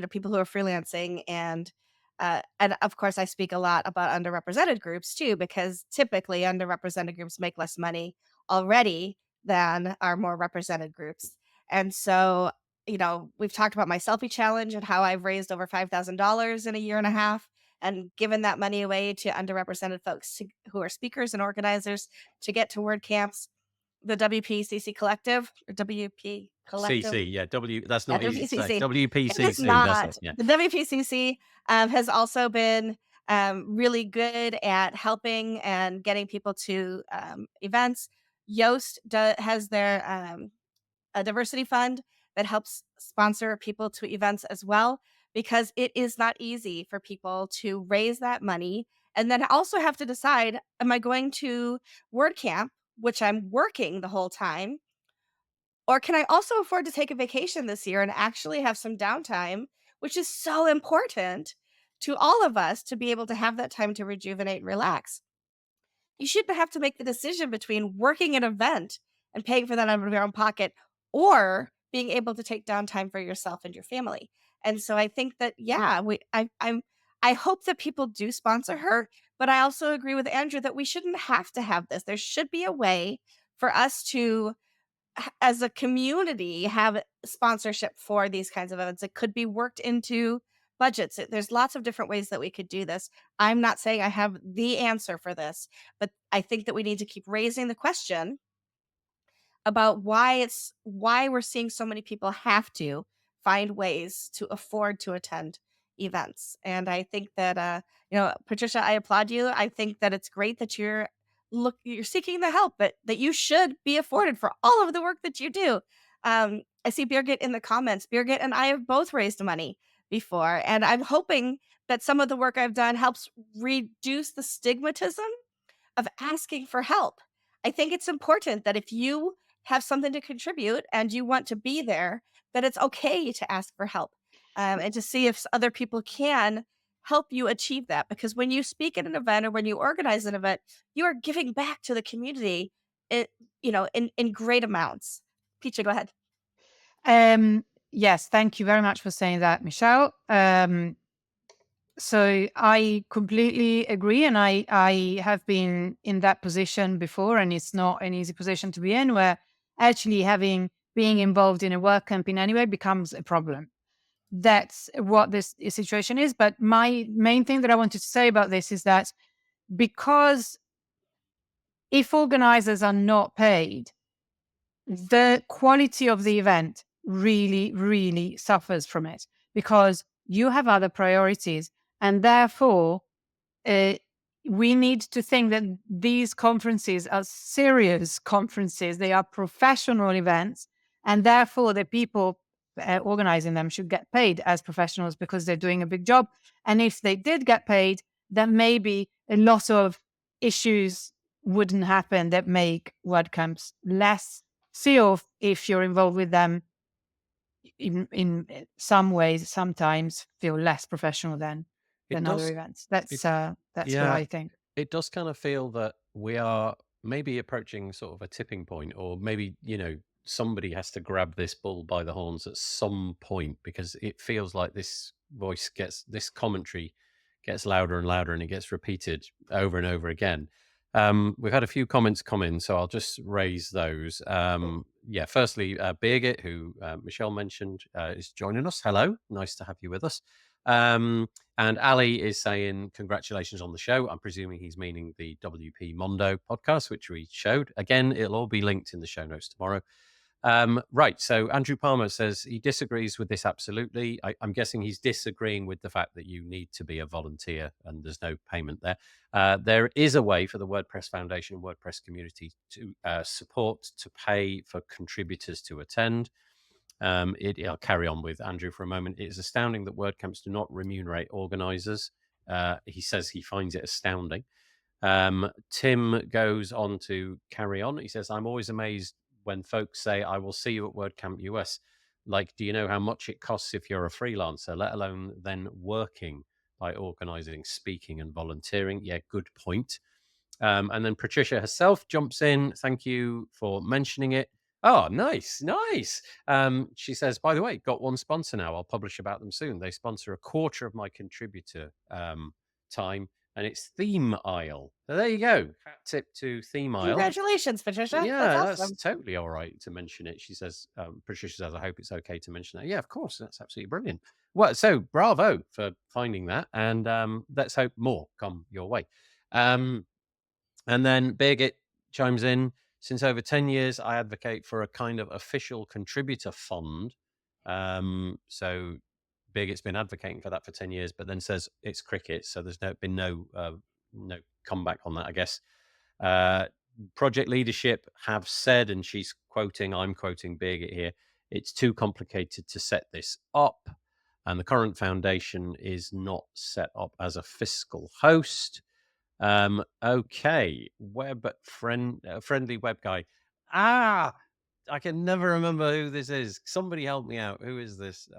people who are freelancing, and of course I speak a lot about underrepresented groups too, because typically underrepresented groups make less money already than our more represented groups. And so we've talked about my selfie challenge and how I've raised over $5,000 in a year and a half and given that money away to underrepresented folks who are speakers and organizers to get to WordCamps. The WPCC collective, or WP collective. CC, yeah, that's not easy to say. WPCC. WPCC, It's not. that's it, yeah. The WPCC has also been really good at helping and getting people to events. Yost has their a diversity fund that helps sponsor people to events as well, because it is not easy for people to raise that money and then also have to decide, am I going to WordCamp, which I'm working the whole time, or can I also afford to take a vacation this year and actually have some downtime, which is so important to all of us to be able to have that time to rejuvenate and relax. You shouldn't have to make the decision between working an event and paying for that out of your own pocket or being able to take downtime for yourself and your family. And so I think that, yeah, I hope that people do sponsor her, but I also agree with Andrew that we shouldn't have to have this. There should be a way for us to, as a community, have sponsorship for these kinds of events. It could be worked into budgets. There's lots of different ways that we could do this. I'm not saying I have the answer for this, but I think that we need to keep raising the question about why we're seeing so many people have to find ways to afford to attend events. And I think that Patricia, I applaud you. I think that it's great that you're seeking the help that you should be afforded for all of the work that you do. I see Birgit in the comments. Birgit and I have both raised money before, and I'm hoping that some of the work I've done helps reduce the stigmatism of asking for help. I think it's important that if you have something to contribute and you want to be there, that it's okay to ask for help, and to see if other people can help you achieve that. Because when you speak at an event or when you organize an event, you are giving back to the community, in great amounts. Pecha, go ahead. Yes, thank you very much for saying that, Michelle. So I completely agree, and I have been in that position before, and it's not an easy position to be in, where actually being involved in a WordCamp in any way becomes a problem. That's what this situation is. But my main thing that I wanted to say about this is that because if organizers are not paid, the quality of the event really, really suffers from it, because you have other priorities. And therefore, we need to think that these conferences are serious conferences. They are professional events. And therefore, the people organizing them should get paid as professionals because they're doing a big job. And if they did get paid, then maybe a lot of issues wouldn't happen that make WordCamps less feel, if you're involved with them in some ways, sometimes feel less professional than It other does. events. That's It, what yeah, I think. it does kind of feel that we are maybe approaching sort of a tipping point, or maybe, somebody has to grab this bull by the horns at some point, because it feels like this commentary gets louder and louder, and it gets repeated over and over again. We've had a few comments come in, so I'll just raise those. Firstly, Birgit, who Michelle mentioned, is joining us. Hello, nice to have you with us. And Ali is saying, congratulations on the show. I'm presuming he's meaning the WP Mondo podcast, which we showed. Again, it'll all be linked in the show notes tomorrow. Right. So Andrew Palmer says he disagrees with this absolutely. I'm guessing he's disagreeing with the fact that you need to be a volunteer and there's no payment there. There is a way for the WordPress Foundation and WordPress community to support, to pay for contributors to attend. I'll carry on with Andrew for a moment. It is astounding that WordCamps do not remunerate organizers. He says he finds it astounding. Tim goes on to carry on. He says, I'm always amazed when folks say, I will see you at WordCamp US. Like, do you know how much it costs if you're a freelancer, let alone then working by organizing, speaking, and volunteering? Yeah, good point. And then Patricia herself jumps in. Thank you for mentioning it. Oh, nice. She says, by the way, got one sponsor now. I'll publish about them soon. They sponsor a quarter of my contributor time, and it's Theme Isle. So there you go. Hat tip to Theme Isle. Congratulations, Patricia. Yeah, that's awesome. that's totally all right to mention it. She says, Patricia says, I hope it's okay to mention that. Yeah, of course. That's absolutely brilliant. Well, so bravo for finding that. And let's hope more come your way. And then Birgit chimes in. Since over 10 years, I advocate for a kind of official contributor fund. So Birgit's been advocating for that for 10 years, but then says it's cricket. So there's been no comeback on that, I guess. Project leadership have said, and I'm quoting Birgit here, it's too complicated to set this up. And the current foundation is not set up as a fiscal host. Okay, friendly web guy. I can never remember who this is. Somebody help me out. Who is this?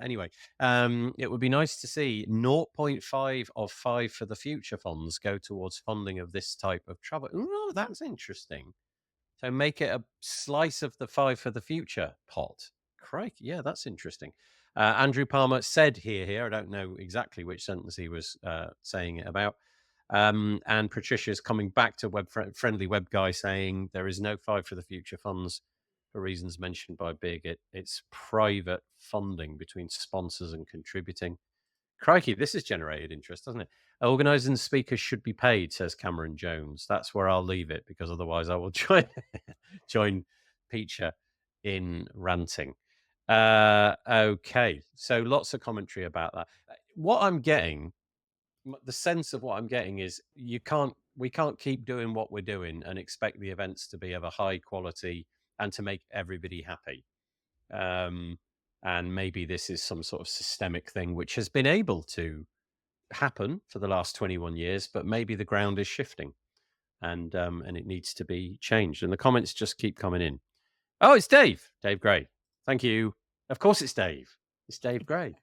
Anyway, it would be nice to see 0.5 of 5 for the future funds go towards funding of this type of travel. Oh, that's interesting. So make it a slice of the 5 for the future pot. Crikey, yeah, that's interesting. Andrew Palmer said here. I don't know exactly which sentence he was saying it about. And Patricia's coming back to friendly web guy saying there is no 5 for the future funds for reasons mentioned by Big. It's private funding between sponsors and contributing. Crikey, this has generated interest, doesn't it? Organising speakers should be paid, says Cameron Jones. That's where I'll leave it, because otherwise I will join Peacher in ranting. Okay, so lots of commentary about that. What I'm getting, the sense of what I'm getting is we can't keep doing what we're doing and expect the events to be of a high quality and to make everybody happy. And maybe this is some sort of systemic thing which has been able to happen for the last 21 years, but maybe the ground is shifting and it needs to be changed. And the comments just keep coming in. Oh, it's Dave Gray. Thank you. Of course it's Dave. It's Dave Gray.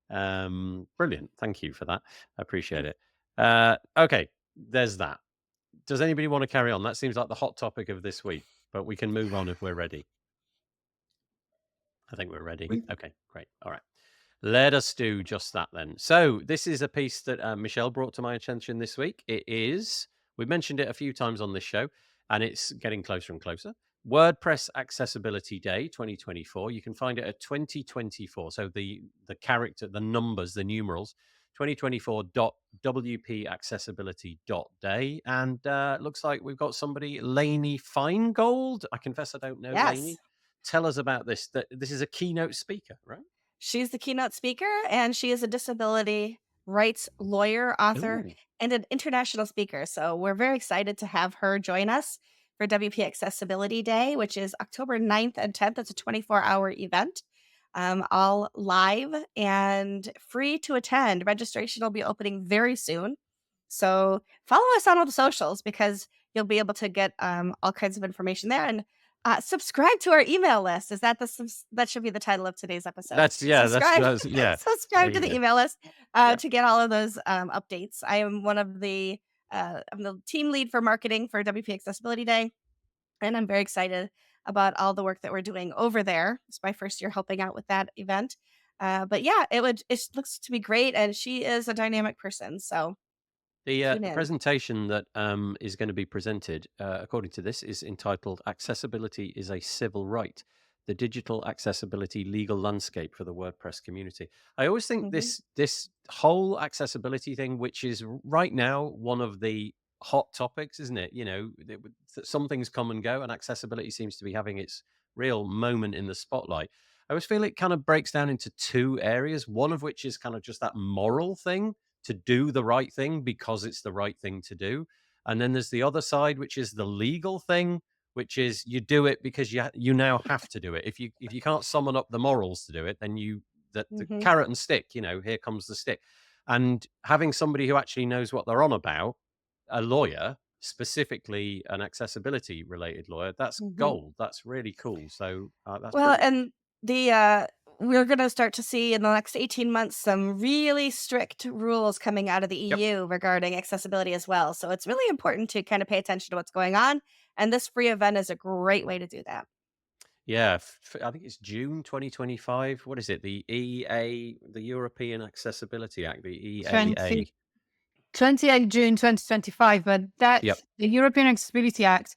Brilliant. Thank you for that. I appreciate it. Okay, there's that. Does anybody want to carry on? That seems like the hot topic of this week, but we can move on if we're ready. I think we're ready. Okay, great. All right. Let us do just that then. So this is a piece that Michelle brought to my attention this week. We've mentioned it a few times on this show, and it's getting closer and closer. WordPress Accessibility Day 2024. You can find it at 2024. So the character, the numbers, the numerals, 2024.wpaccessibility.day. And looks like we've got somebody, Lainey Feingold. I confess I don't know Lainey. Tell us about this. This is a keynote speaker, right? She's the keynote speaker, and she is a disability rights lawyer, author, and an international speaker. So we're very excited to have her join us for WP Accessibility Day, which is October 9th and 10th. It's a 24-hour event, all live and free to attend. Registration will be opening very soon. So follow us on all the socials, because you'll be able to get all kinds of information there. And subscribe to our email list. Is that that should be the title of today's episode? Subscribe to the email list to get all of those updates. I am one of I'm the team lead for marketing for WP Accessibility Day, and I'm very excited about all the work that we're doing over there. It's my first year helping out with that event. But yeah, it looks to be great, and she is a dynamic person. So the presentation that is going to be presented, according to this, is entitled "Accessibility is a Civil Right: The Digital Accessibility Legal Landscape for the WordPress Community." I always think this whole accessibility thing, which is right now one of the hot topics, isn't it? You know, some things come and go, and accessibility seems to be having its real moment in the spotlight. I always feel it kind of breaks down into two areas, one of which is kind of just that moral thing, to do the right thing because it's the right thing to do. And then there's the other side, which is the legal thing, which is you do it because you now have to do it. If you can't summon up the morals to do it, then the carrot and stick, here comes the stick. And having somebody who actually knows what they're on about, a lawyer, specifically an accessibility related lawyer, that's gold. That's really cool. So that's and we're going to start to see in the next 18 months some really strict rules coming out of the EU regarding accessibility as well. So it's really important to kind of pay attention to what's going on. And this free event is a great way to do that. Yeah, I think it's June 2025. What is it? The EA, the European Accessibility Act, the EAA. 28 June 2025. But the European Accessibility Act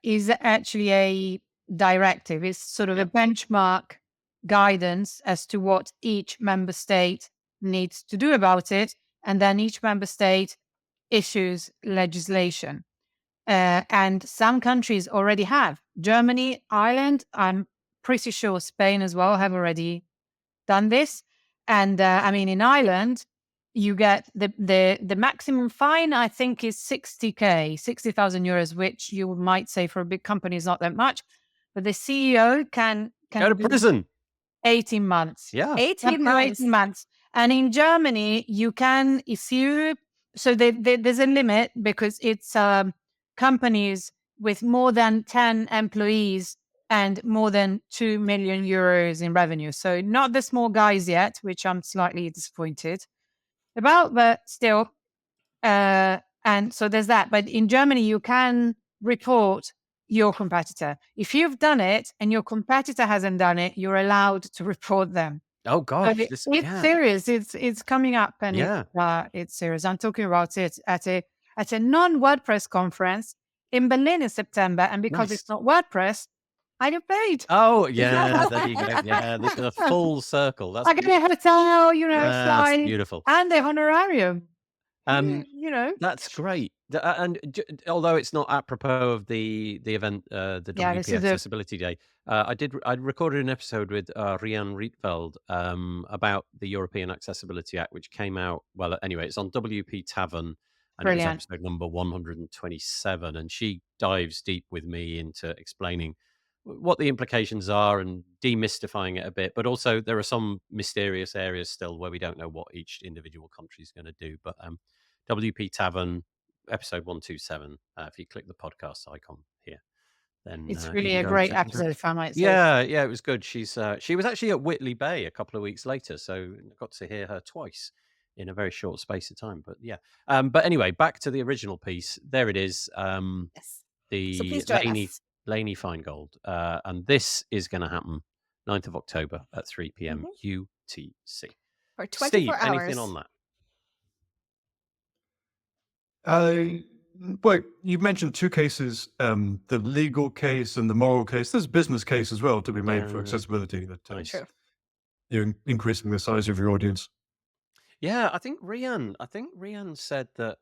is actually a directive. It's sort of a benchmark guidance as to what each member state needs to do about it, and then each member state issues legislation. And some countries already have. Germany, Ireland, I'm pretty sure Spain as well have already done this. And I mean, in Ireland, you get the maximum fine, I think, is 60,000 euros, which you might say for a big company is not that much. But the CEO can go to prison. 18 months. Yeah. 18 months. And in Germany, you can, so there's a limit, because it's companies with more than 10 employees and more than 2 million euros in revenue. So not the small guys yet, which I'm slightly disappointed about, but still. And so there's that. But in Germany, you can report your competitor. If you've done it and your competitor hasn't done it, you're allowed to report them. Oh So gosh, it's serious. It's coming up, and yeah. it's serious. I'm talking about it at a non-WordPress conference in Berlin in September, and because Nice. it's not WordPress, I get paid. Oh yeah, there you go. Yeah, the full circle. That's I get a hotel, that's flight, beautiful. and the honorarium. Um, You know, That's great. And although it's not apropos of the event, the yeah, this WP is a Accessibility Day, I recorded an episode with Rian Rietveld about the European Accessibility Act, which came out. Well, anyway, it's on WP Tavern, and it was brilliant. episode number 127, and she dives deep with me into explaining what the implications are and demystifying it a bit. But also, there are some mysterious areas still where we don't know what each individual country is going to do. But WP Tavern, episode 127. If you click the podcast icon here, then It's you really can a go and great check it out. episode, if I might say. Yeah, yeah, it was good. She was actually at Whitley Bay a couple of weeks later, so I got to hear her twice in a very short space of time. But yeah, but anyway, back to the original piece. There it is. Yes. So The please join us. Laney Feingold, and this is going to happen 9th of October at 3 p.m. UTC. For Steve, 24 anything hours. on that? Well, you've mentioned two cases, the legal case and the moral case. There's a business case as well to be made for accessibility, that Nice. True. you're increasing the size of your audience. Yeah, I think Rian said that,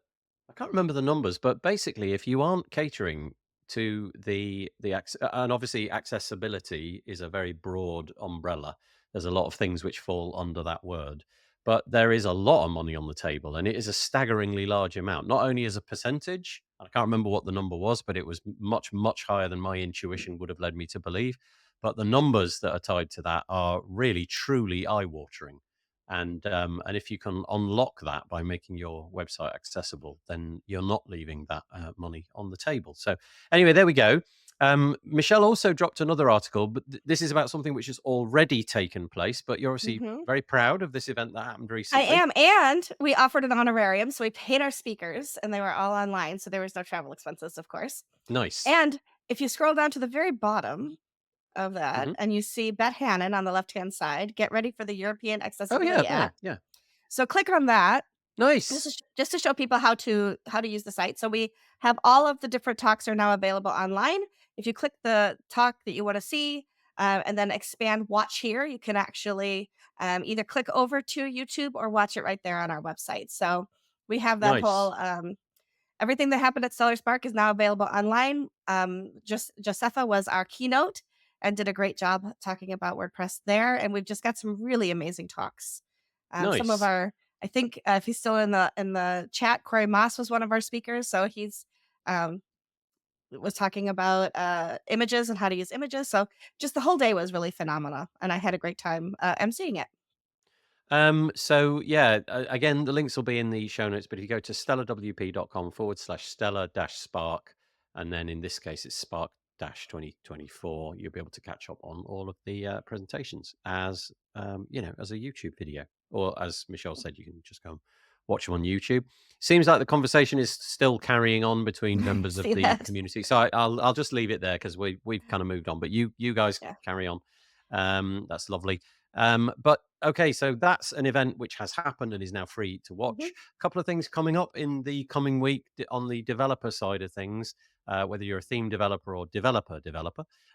I can't remember the numbers, but basically, if you aren't catering to and obviously accessibility is a very broad umbrella. There's a lot of things which fall under that word, but there is a lot of money on the table, and it is a staggeringly large amount. Not only as a percentage, I can't remember what the number was, but it was much, much higher than my intuition would have led me to believe. But the numbers that are tied to that are really, truly eye-watering. And if you can unlock that by making your website accessible, then you're not leaving that money on the table. So anyway, there we go. Michelle also dropped another article, but this is about something which has already taken place. But you're obviously very proud of this event that happened recently. I am, and we offered an honorarium, so we paid our speakers, and they were all online, so there was no travel expenses, of course. Nice. And if you scroll down to the very bottom of that, and you see Beth Hannon on the left-hand side, get ready for the European Accessibility Act. Yeah. So click on that. Nice. Just to show people how to use the site. So we have all of the different talks are now available online. If you click the talk that you want to see, and then expand watch here, you can actually either click over to YouTube or watch it right there on our website. So we have that whole everything that happened at Stellar Spark is now available online. Josefa was our keynote and did a great job talking about WordPress there. And we've just got some really amazing talks. Some of our, I think if he's still in the chat, Corey Moss was one of our speakers. So he's was talking about images and how to use images. So just the whole day was really phenomenal. And I had a great time emceeing it. So yeah, again, the links will be in the show notes, but if you go to stellarwp.com/stellar-spark, and then in this case it's spark-2024, you'll be able to catch up on all of the presentations as as a YouTube video, or as Michelle said, you can just go and watch them on YouTube. Seems like the conversation is still carrying on between members of the community, so I'll just leave it there because we've kind of moved on, but you guys carry on. That's lovely. But okay, so that's an event which has happened and is now free to watch. A couple of things coming up in the coming week on the developer side of things, whether you're a theme developer or developer.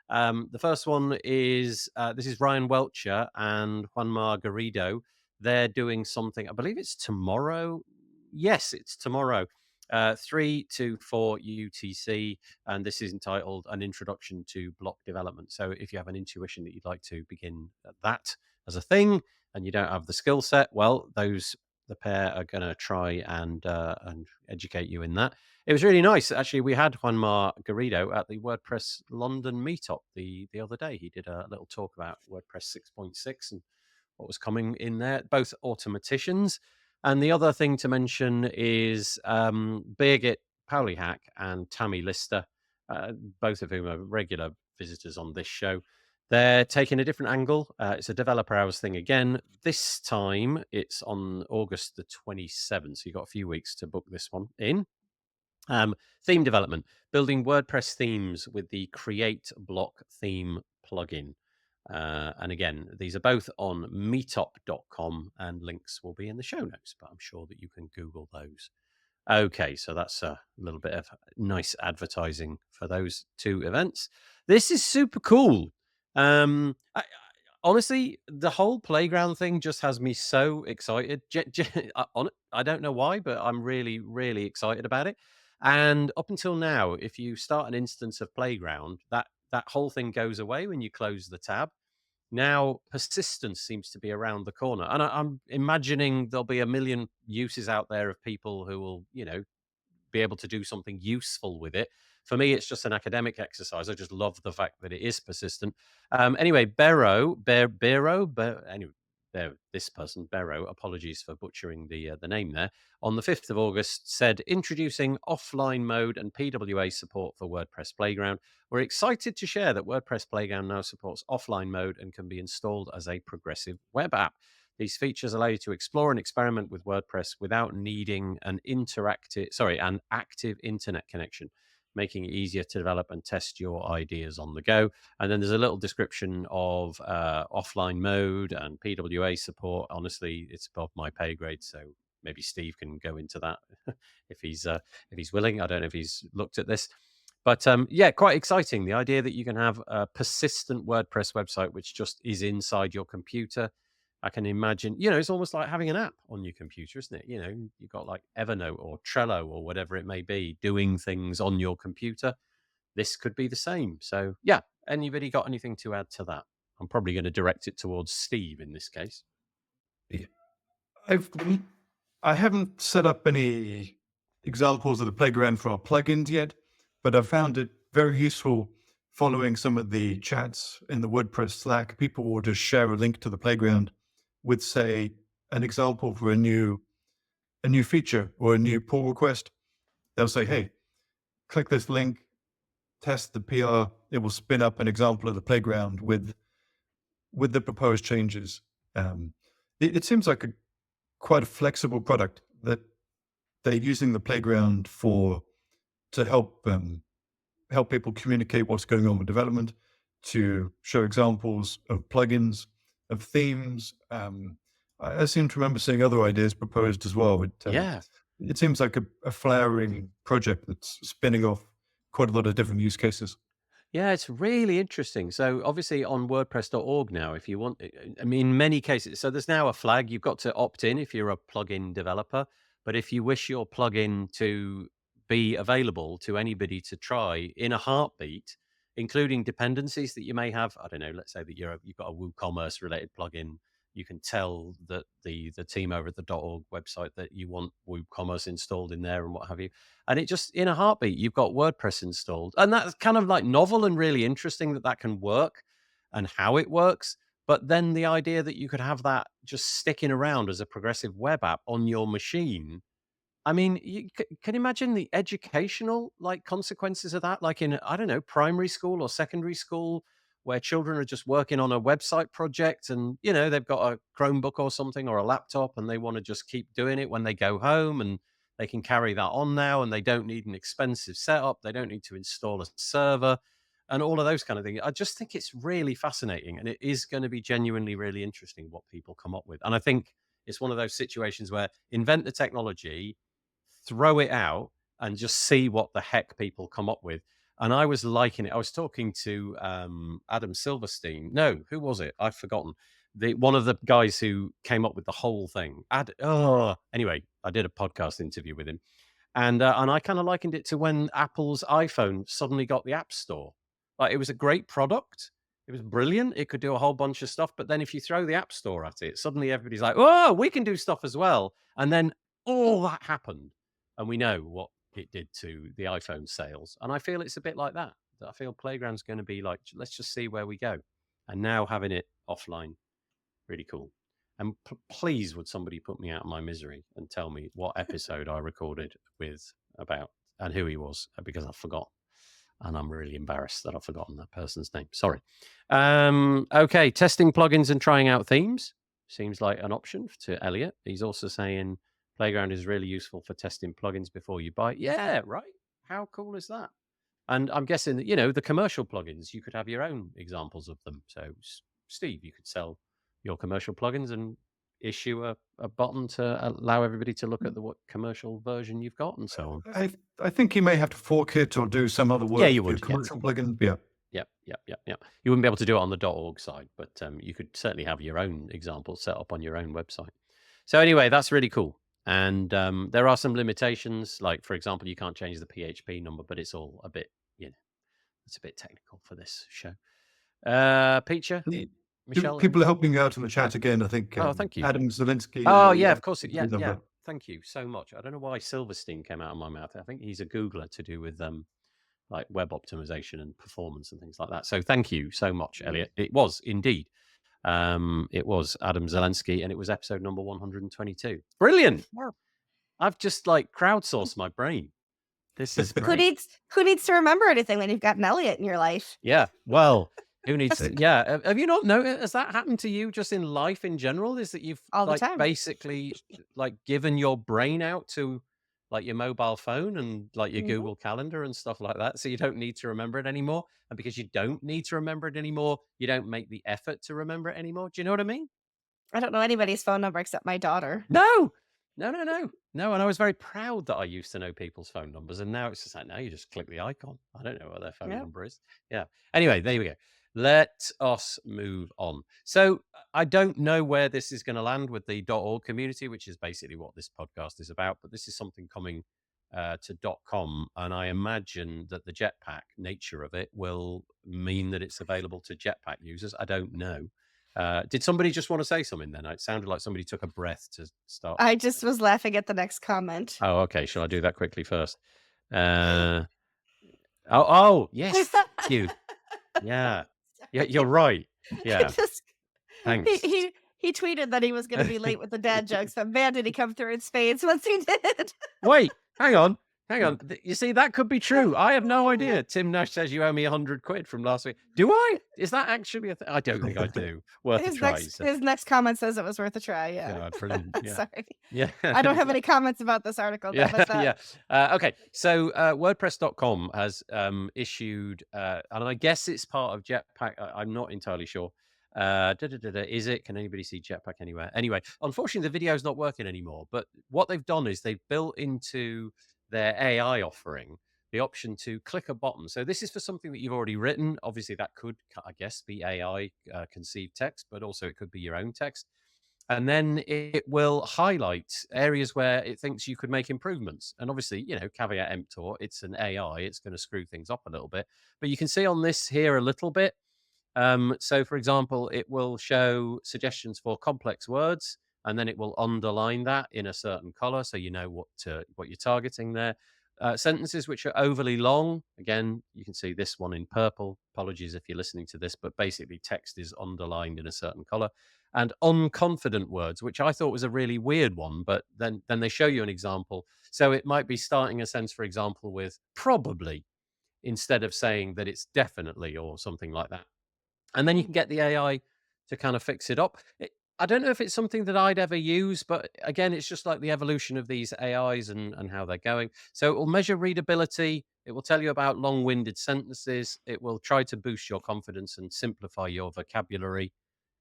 The first one is this is Ryan Welcher and Juanma Garrido. They're doing something, I believe it's tomorrow. Yes, it's tomorrow. 3 to 4 UTC, and this is entitled An Introduction to Block Development. So if you have an intuition that you'd like to begin that as a thing and you don't have the skill set, well, the pair are going to try and educate you in that. It was really nice. Actually, we had Juanma Garrido at the WordPress London meetup the other day. He did a little talk about WordPress 6.6 and what was coming in there, both automaticians. And the other thing to mention is Birgit Paulihack and Tammy Lister, both of whom are regular visitors on this show. They're taking a different angle. It's a developer hours thing again. This time it's on August the 27th. So you've got a few weeks to book this one in. Theme development, building WordPress themes with the Create Block theme plugin. And again, these are both on meetup.com and links will be in the show notes, but I'm sure that you can Google those. Okay, so that's a little bit of nice advertising for those two events. This is super cool. Honestly, the whole playground thing just has me so excited. I don't know why, but I'm really, really excited about it. And up until now, if you start an instance of Playground, that whole thing goes away when you close the tab. Now, persistence seems to be around the corner. And I'm imagining there'll be a million uses out there of people who will, be able to do something useful with it. For me, it's just an academic exercise. I just love the fact that it is persistent. Anyway, this person, Barrow, apologies for butchering the name there, on the 5th of August said, introducing offline mode and PWA support for WordPress Playground. We're excited to share that WordPress Playground now supports offline mode and can be installed as a progressive web app. These features allow you to explore and experiment with WordPress without needing an active internet connection, making it easier to develop and test your ideas on the go. And then there's a little description of offline mode and PWA support. Honestly, it's above my pay grade, so maybe Steve can go into that if he's willing. I don't know if he's looked at this. But yeah, quite exciting. The idea that you can have a persistent WordPress website which just is inside your computer. I can imagine, it's almost like having an app on your computer, isn't it? You've got like Evernote or Trello or whatever it may be doing things on your computer. This could be the same. So yeah, anybody got anything to add to that? I'm probably going to direct it towards Steve in this case. Yeah. I haven't set up any examples of the playground for our plugins yet, but I found it very useful following some of the chats in the WordPress Slack. People will just share a link to the playground with, say, an example for a new feature or a new pull request. They'll say, hey, click this link, test the PR. It will spin up an example of the playground with the proposed changes. It seems like quite a flexible product that they're using the playground to help people communicate what's going on with development, to show examples of plugins, of themes. I seem to remember seeing other ideas proposed as well. It seems like a flowering project that's spinning off quite a lot of different use cases. Yeah, it's really interesting. So obviously on WordPress.org now, if you want, I mean, in many cases, so there's now a flag. You've got to opt in if you're a plugin developer. But if you wish your plugin to be available to anybody to try in a heartbeat, including dependencies that you may have, I don't know, let's say that you've got a WooCommerce related plugin. You can tell that the team over at the .org website that you want WooCommerce installed in there and what have you. And it just, in a heartbeat, you've got WordPress installed. And that's kind of like novel and really interesting that can work and how it works. But then the idea that you could have that just sticking around as a progressive web app on your machine. I mean, you can imagine the educational consequences of that, like in, I don't know, primary school or secondary school, where children are just working on a website project and, they've got a Chromebook or something or a laptop and they want to just keep doing it when they go home, and they can carry that on now and they don't need an expensive setup. They don't need to install a server and all of those kind of things. I just think it's really fascinating, and it is going to be genuinely really interesting what people come up with. And I think it's one of those situations where invent the technology, throw it out, and just see what the heck people come up with. And I was liking it. I was talking to Adam Silverstein. No, who was it? I've forgotten. One of the guys who came up with the whole thing. Anyway, I did a podcast interview with him. And I kind of likened it to when Apple's iPhone suddenly got the App Store. Like, it was a great product. It was brilliant. It could do a whole bunch of stuff. But then if you throw the App Store at it, suddenly everybody's like, oh, we can do stuff as well. And then all that happened. And we know what it did to the iPhone sales. And I feel it's a bit like that. I feel Playground's going to be like, let's just see where we go. And now having it offline, really cool. And please, would somebody put me out of my misery and tell me what episode I recorded about and who he was, because I forgot. And I'm really embarrassed that I've forgotten that person's name. Sorry. Okay, testing plugins and trying out themes seems like an option to Elliot. He's also saying Playground is really useful for testing plugins before you buy. Yeah, right. How cool is that? And I'm guessing that, the commercial plugins, you could have your own examples of them. So, Steve, you could sell your commercial plugins and issue a button to allow everybody to look at the commercial version you've got and so on. I think you may have to fork it or do some other work. Yeah, you would. Your commercial plugin. Yeah. Yep. You wouldn't be able to do it on the .org side, but you could certainly have your own example set up on your own website. So anyway, that's really cool. And there are some limitations, like, for example, you can't change the PHP number, but it's all a bit, it's a bit technical for this show. Peacher? Michelle? People are helping out in the chat again, I think. Oh, thank you. Adam Zelinsky. Oh, yeah, of course. Yeah. Thank you so much. I don't know why Silverstein came out of my mouth. I think he's a Googler to do with like web optimization and performance and things like that. So thank you so much, Elliot. It was indeed. It was Adam Zelensky, and it was episode number 122. Brilliant. I've just crowdsourced my brain. This is great. Who needs to remember anything when you've got an Elliot in your life? Yeah. Well, who needs to? Yeah. Have you not noticed? Has that happened to you just in life in general? Is that you've all the time basically given your brain out to your mobile phone and your Google Calendar and stuff like that, so you don't need to remember it anymore? And because you don't need to remember it anymore, you don't make the effort to remember it anymore. Do you know what I mean? I don't know anybody's phone number except my daughter. No. And I was very proud that I used to know people's phone numbers, and now it's just now you just click the icon. I don't know what their phone number is. Yeah. Anyway, there we go. Let us move on. So I don't know where this is going to land with the .org community, which is basically what this podcast is about, but this is something coming to .com, and I imagine that the Jetpack nature of it will mean that it's available to Jetpack users. I don't know. Did somebody just want to say something then? It sounded like somebody took a breath to start. I just was laughing at the next comment. Oh, okay. Shall I do that quickly first? Yes. Thank you. Yeah. Yeah, you're right. Yeah. Thanks. He tweeted that he was going to be late with the dad jokes, but man, did he come through in spades once he did. Wait, hang on. You see, that could be true. I have no idea. Tim Nash says you owe me 100 quid from last week. Do I? Is that actually a thing? I don't think I do. Worth a try. His next comment says it was worth a try. Yeah. God, brilliant. Yeah. Sorry. Yeah. I don't have any comments about this article. Yeah. Okay. So WordPress.com has issued, and I guess it's part of Jetpack. I'm not entirely sure. Is it? Can anybody see Jetpack anywhere? Anyway, unfortunately, the video is not working anymore. But what they've done is they've built into their AI offering the option to click a button. So this is for something that you've already written. Obviously, that could, I guess, be AI conceived text, but also it could be your own text. And then it will highlight areas where it thinks you could make improvements. And obviously, caveat emptor, it's an AI. It's going to screw things up a little bit. But you can see on this here a little bit. So, for example, it will show suggestions for complex words, and then it will underline that in a certain color, so you know what you're targeting there. Sentences which are overly long, again, you can see this one in purple. Apologies if you're listening to this, but basically text is underlined in a certain color. And unconfident words, which I thought was a really weird one, but then they show you an example. So it might be starting a sentence, for example, with probably, instead of saying that it's definitely or something like that. And then you can get the AI to kind of fix it up. I don't know if it's something that I'd ever use, but again, it's just like the evolution of these AIs and how they're going. So it will measure readability. It will tell you about long-winded sentences. It will try to boost your confidence and simplify your vocabulary,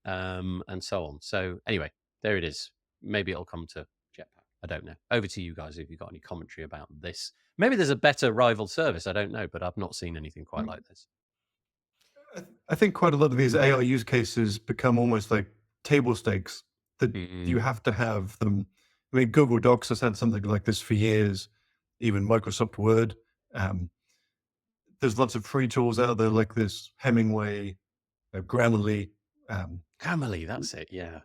and so on. So anyway, there it is. Maybe it'll come to Jetpack. I don't know. Over to you guys if you've got any commentary about this. Maybe there's a better rival service. I don't know, but I've not seen anything quite like this. I think quite a lot of these AI use cases become almost like table stakes that you have to have them. I mean, Google Docs has had something like this for years, even Microsoft Word. There's lots of free tools out there like this, Hemingway, Grammarly. Grammarly, that's it. Yeah.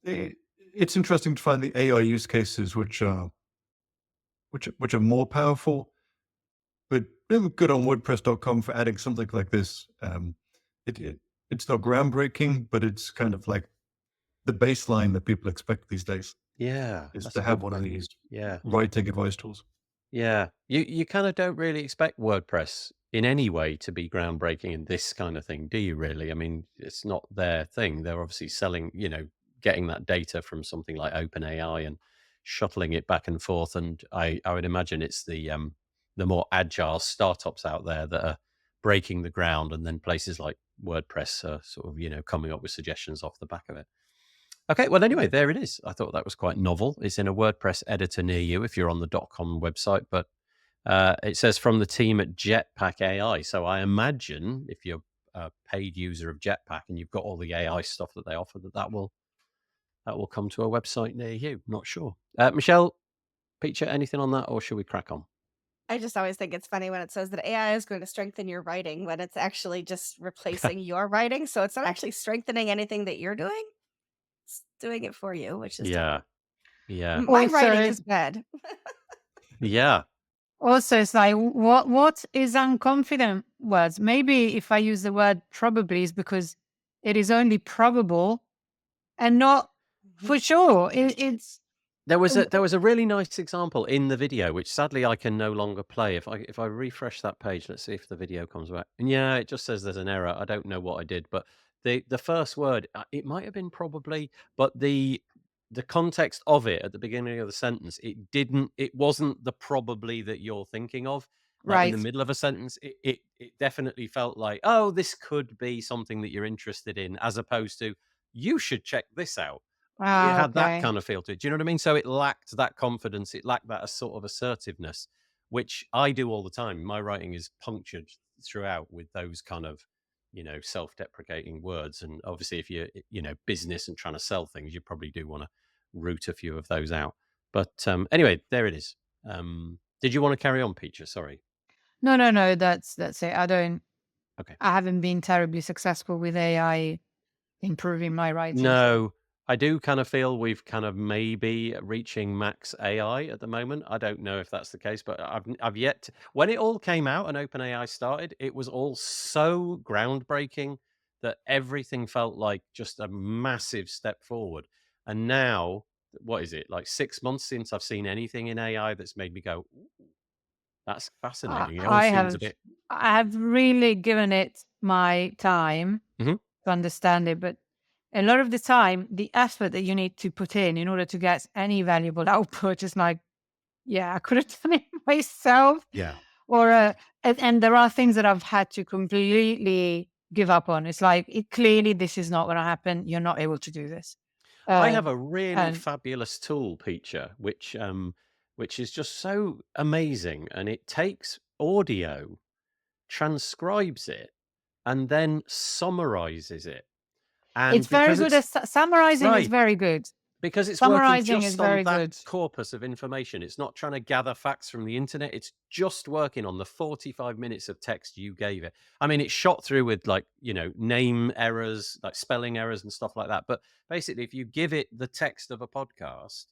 It's interesting to find the AI use cases which are more powerful. But good on WordPress.com for adding something like this. It's not groundbreaking, but it's kind of like the baseline that people expect these days. Yeah. Is to have one of these writing advice tools. Yeah. You kind of don't really expect WordPress in any way to be groundbreaking in this kind of thing, do you really? I mean, it's not their thing. They're obviously selling, getting that data from something like OpenAI and shuttling it back and forth. And I would imagine it's the more agile startups out there that are breaking the ground, and then places like WordPress are sort of, coming up with suggestions off the back of it. Okay, well, anyway, there it is. I thought that was quite novel. It's in a WordPress editor near you if you're on the .com website, but it says from the team at Jetpack AI. So I imagine if you're a paid user of Jetpack and you've got all the AI stuff that they offer, that will come to a website near you. Not sure. Michelle, Peter, anything on that, or should we crack on? I just always think it's funny when it says that AI is going to strengthen your writing when it's actually just replacing your writing. So it's not actually strengthening anything that you're doing. It's doing it for you, which is Yeah, different. yeah, My writing Also, is bad. yeah. also, it's like what is unconfident words? Maybe if I use the word probably is because it is only probable and not for sure. It's There was a really nice example in the video, which sadly I can no longer play. If I refresh that page, let's see if the video comes back. And yeah, it just says there's an error. I don't know what I did, but the first word, it might have been probably, but the context of it at the beginning of the sentence, it wasn't the probably that you're thinking of. Like in the right. middle of a sentence, it definitely felt like, oh, this could be something that you're interested in, as opposed to you should check this out. It Ah, had that okay. kind of feel to it. Do you know what I mean? So it lacked that confidence. It lacked that sort of assertiveness, which I do all the time. My writing is punctured throughout with those kind of, self-deprecating words. And obviously, if you're, business and trying to sell things, you probably do want to root a few of those out. But anyway, there it is. Did you want to carry on, Peter? Sorry. No. That's it. Okay. I haven't been terribly successful with AI improving my writing. So No, I do kind of feel we've kind of maybe reaching max AI at the moment. I don't know if that's the case, but I've yet when it all came out and OpenAI started, it was all so groundbreaking that everything felt like just a massive step forward. And now, what is it, like 6 months since I've seen anything in AI that's made me go, "Ooh, that's I fascinating." It all I seems a have bit. I have really given it my time Mhm. to understand it, but a lot of the time, the effort that you need to put in order to get any valuable output is like, yeah, I could have done it myself. Yeah. Or and there are things that I've had to completely give up on. It's like clearly this is not going to happen. You're not able to do this. I Uh, have a really and fabulous tool, Peacher, which is just so amazing, and it takes audio, transcribes it, and then summarizes it. it's And very because good it's at summarizing is right, very good. because it's working Summarizing is just on very that good. corpus of information. It's not trying to gather facts from the internet. It's just working on the 45 minutes of text you gave it. I mean, it's shot through with like, name errors, like spelling errors and stuff like that. But basically, if you give it the text of a podcast,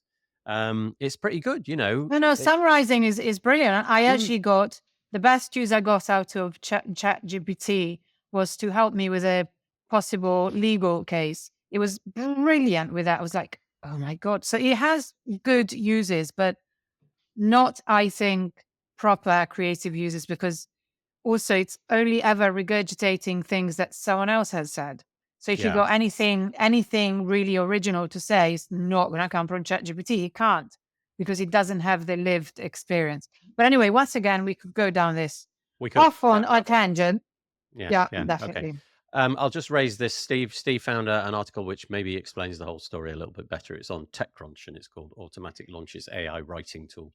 it's pretty good, No, summarizing is brilliant. I Mm, actually got the best use I got out of Chat GPT was to help me with a possible legal case. It was brilliant with that. I was like, oh my God. So it has good uses, but not, I think, proper creative uses because also it's only ever regurgitating things that someone else has said. So if you yeah. got anything really original to say, it's not going to come from ChatGPT. It can't because it doesn't have the lived experience. But anyway, once again, we could go down this We could. off on a tangent. Yeah, Yeah, yeah. Okay. definitely. I'll just raise this. Steve found an article which maybe explains the whole story a little bit better. It's on TechCrunch and it's called Automatic Launches AI Writing Tool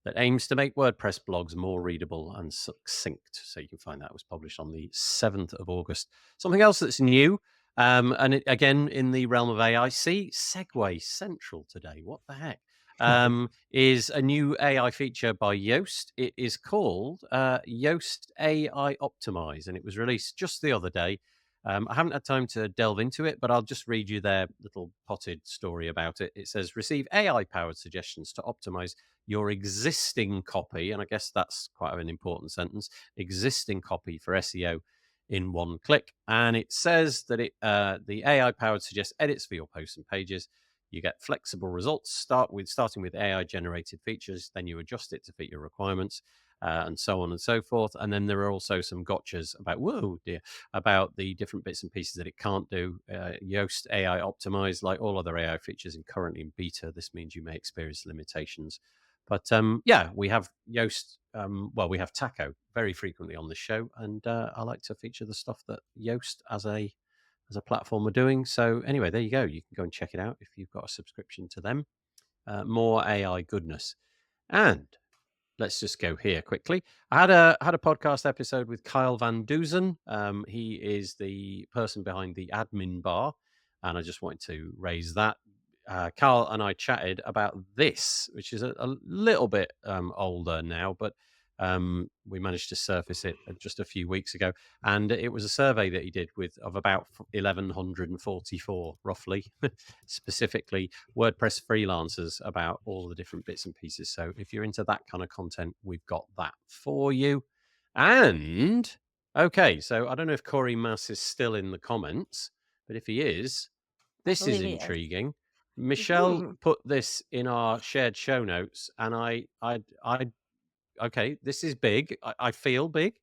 that aims to make WordPress blogs more readable and succinct. So you can find that was published on the 7th of August. Something else that's new, and again in the realm of AI, see, Segway Central today. What the heck? Is a new AI feature by Yost. It is called Yost AI Optimize, and it was released just the other day. I haven't had time to delve into it, but I'll just read you their little potted story about it. It says, receive AI-powered suggestions to optimize your existing copy, and I guess that's quite an important sentence, existing copy for SEO in one click. And it says that the AI-powered suggests edits for your posts and pages. You get flexible results, starting with AI generated features, then you adjust it to fit your requirements, and so on and so forth. And then there are also some gotchas about, whoa dear, about the different bits and pieces that it can't do. Yoast AI Optimize, like all other AI features currently in beta, this means you may experience limitations. But yeah, we have Yoast. We have Taco very frequently on the show, and I like to feature the stuff that Yoast as a platform are doing. So anyway, there you go. You can go and check it out if you've got a subscription to them. More AI goodness. And let's just go here quickly. I had a podcast episode with Kyle Van Duzen. He is the person behind the admin bar, and I just wanted to raise that. Kyle and I chatted about this, which is a little bit older now, but we managed to surface it just a few weeks ago, and it was a survey that he did of about 1,144 roughly, specifically WordPress freelancers, about all the different bits and pieces. So if you're into that kind of content, we've got that for you. And okay, so I don't know if Corey Mass is still in the comments, but if he is, this is believe he is. intriguing. Michelle Mhm. put this in our shared show notes, and I okay, this is big. I feel big.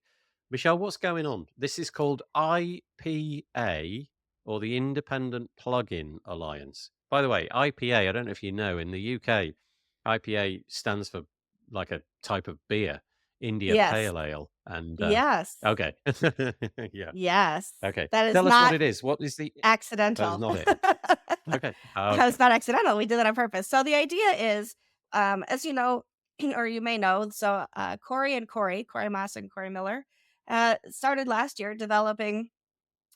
Michelle, what's going on? This is called IPA, or the Independent Plugin Alliance. By the way, IPA, I don't know if you know, in the UK, IPA stands for like a type of beer, India Yes. Pale Ale. And Yes. okay. Yeah. Yes. Okay. That is Tell us what not it is. What is the That is accidental. not it. Okay. It's not accidental. We did it on purpose. So the idea is, as you know, or you may know, so Corey Moss and Corey Miller, started last year developing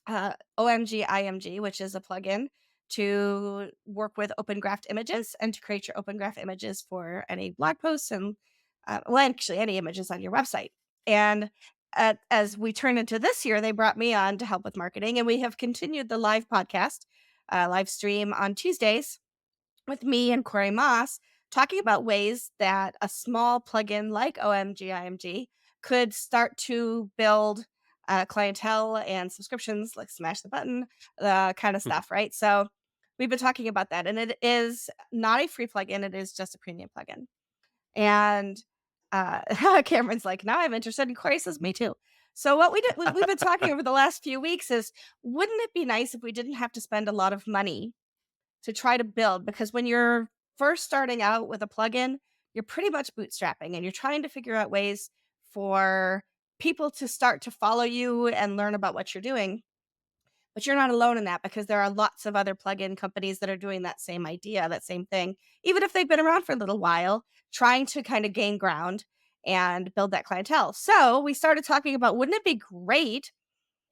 OMG IMG, which is a plugin to work with open graphed images and to create your open graph images for any blog posts and, actually any images on your website. And as we turn into this year, they brought me on to help with marketing, and we have continued the live podcast, live stream on Tuesdays with me and Corey Moss, talking about ways that a small plugin like OMG IMG could start to build clientele and subscriptions, like smash the button, kind of stuff, right? So we've been talking about that, and it is not a free plugin; it is just a premium plugin. And Cameron's like, now I'm interested, and Corey says, me too. So what we've been talking over the last few weeks is, wouldn't it be nice if we didn't have to spend a lot of money to try to build? Because when you're first starting out with a plugin, you're pretty much bootstrapping, and you're trying to figure out ways for people to start to follow you and learn about what you're doing. But you're not alone in that, because there are lots of other plugin companies that are doing that same idea, that same thing, even if they've been around for a little while, trying to kind of gain ground and build that clientele. So we started talking about, wouldn't it be great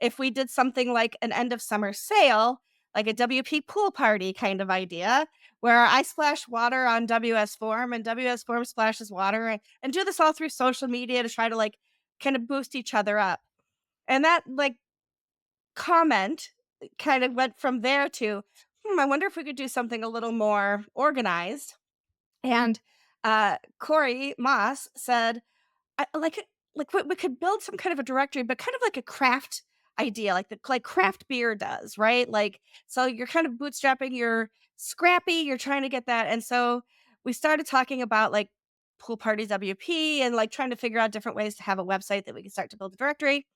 if we did something like an end of summer sale, like a WP pool party kind of idea, where I splash water on WS Form and WS Form splashes water, and do this all through social media to try to like kind of boost each other up. And that like comment kind of went from there to, I wonder if we could do something a little more organized. And Corey Moss said, we could build some kind of a directory, but kind of like a craft idea, like craft beer does, right? Like, so you're kind of bootstrapping, you're scrappy, you're trying to get that. And so we started talking about like pool parties WP, and like trying to figure out different ways to have a website that we can start to build a directory.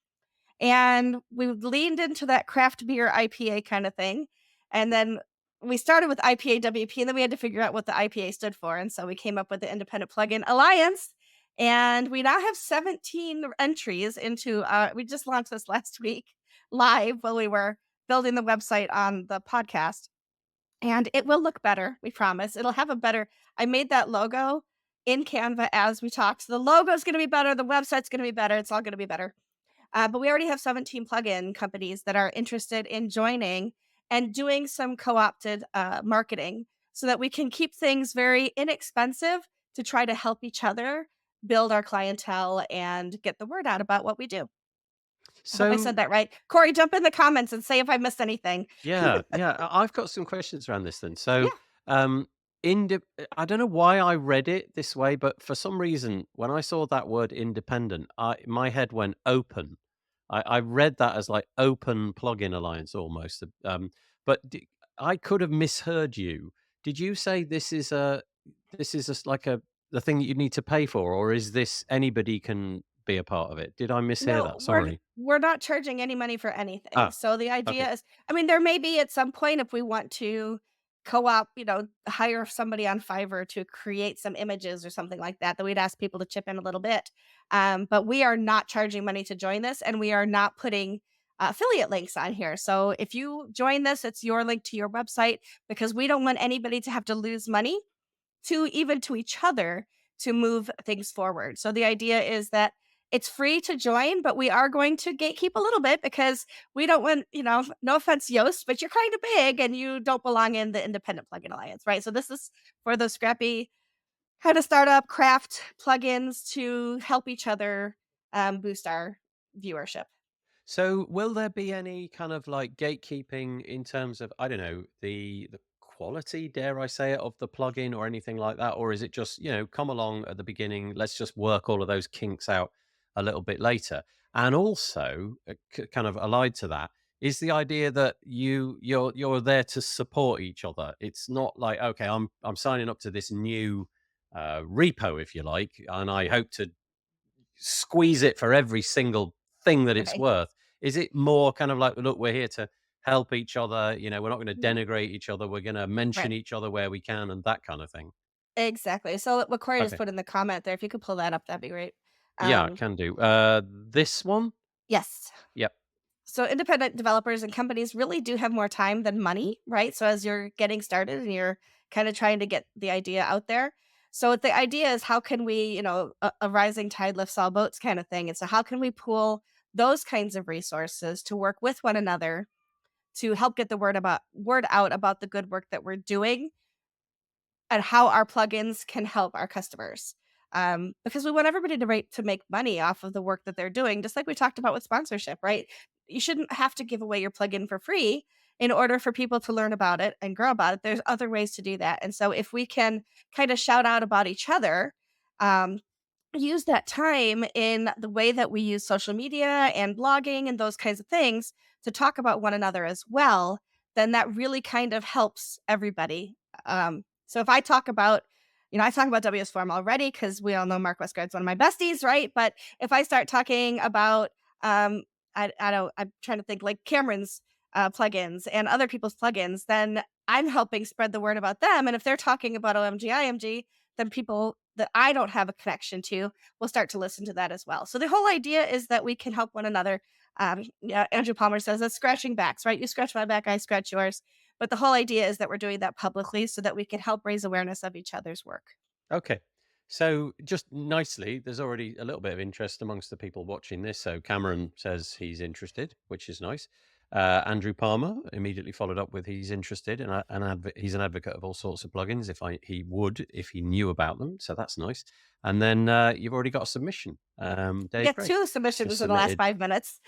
And we leaned into that craft beer IPA kind of thing. And then we started with IPA WP, and then we had to figure out what the IPA stood for. And so we came up with the Independent Plugin Alliance. And we now have 17 entries into, we just launched this last week live while we were building the website on the podcast. And it will look better, we promise. It'll have a better, I made that logo in Canva as we talked. So the logo's going to be better. The website's going to be better. It's all going to be better. But we already have 17 plugin companies that are interested in joining and doing some co-opted marketing, so that we can keep things very inexpensive to try to help each other build our clientele and get the word out about what we do. I hope I said that right. Corey, jump in the comments and say if I missed anything. Yeah, I've got some questions around this then. So, Yeah. I don't know why I read it this way, but for some reason, when I saw that word independent, my head went open. I read that as like open plugin alliance almost. But I could have misheard you. Did you say this is like the thing that you need to pay for, or is this anybody can be a part of it? Did I mishear No, that? Sorry. we're not charging any money for anything. Ah, So the okay. idea is, I mean, there may be at some point if we want to co-op, hire somebody on Fiverr to create some images or something like that, that we'd ask people to chip in a little bit. But we are not charging money to join this, and we are not putting affiliate links on here. So if you join this, it's your link to your website, because we don't want anybody to have to lose money to each other to move things forward. So the idea is that it's free to join, but we are going to gatekeep a little bit, because we don't want, no offense, Yoast, but you're kind of big and you don't belong in the independent plugin alliance, right? So this is for those scrappy kind of startup craft plugins to help each other boost our viewership. So will there be any kind of like gatekeeping in terms of, I don't know, the quality, dare I say it, of the plugin or anything like that? Or is it just, come along at the beginning, let's just work all of those kinks out a little bit later? And also, kind of allied to that, is the idea that you're there to support each other. It's not like, okay, I'm signing up to this new repo, if you like, and I hope to squeeze it for every single thing that it's Right. worth. Is it more kind of like, look, we're here to help each other, we're not going to Mhm. denigrate each other, we're going to mention Right. each other where we can, and that kind of thing? Exactly. So what Corey just Okay. put in the comment there, if you could pull that up, that'd be great. Yeah, I Um, can do. This one? yes. Yep. So independent developers and companies really do have more time than money, right? So as you're getting started and you're kind of trying to get the idea out there. So the idea is, how can we, a rising tide lifts all boats kind of thing. And so how can we pool those kinds of resources to work with one another to help get the word out about the good work that we're doing, and how our plugins can help our customers. Because we want everybody to make money off of the work that they're doing, just like we talked about with sponsorship, right? You shouldn't have to give away your plugin for free in order for people to learn about it and grow about it. There's other ways to do that. And so if we can kind of shout out about each other, um, use that time in the way that we use social media and blogging and those kinds of things to talk about one another as well, then that really kind of helps everybody. So if I talk about, I talk about WS Form already because we all know Mark Westgard's one of my besties, right? But if I start talking about, I don't, I'm trying to think, like Cameron's plugins and other people's plugins, then I'm helping spread the word about them. And if they're talking about IMG, then people that I don't have a connection to will start to listen to that as well. So the whole idea is that we can help one another. Yeah, Andrew Palmer says that's scratching backs, right? You scratch my back, I scratch yours. But the whole idea is that we're doing that publicly so that we can help raise awareness of each other's work. Okay. So just nicely, there's already a little bit of interest amongst the people watching this. So Cameron says he's interested, which is nice. Andrew Palmer immediately followed up with he's interested, and he's an advocate of all sorts of plugins. If he knew about them, so that's nice. And then you've already got a submission. We Dave get Gray 2 has submissions in the last submitted. 5 minutes.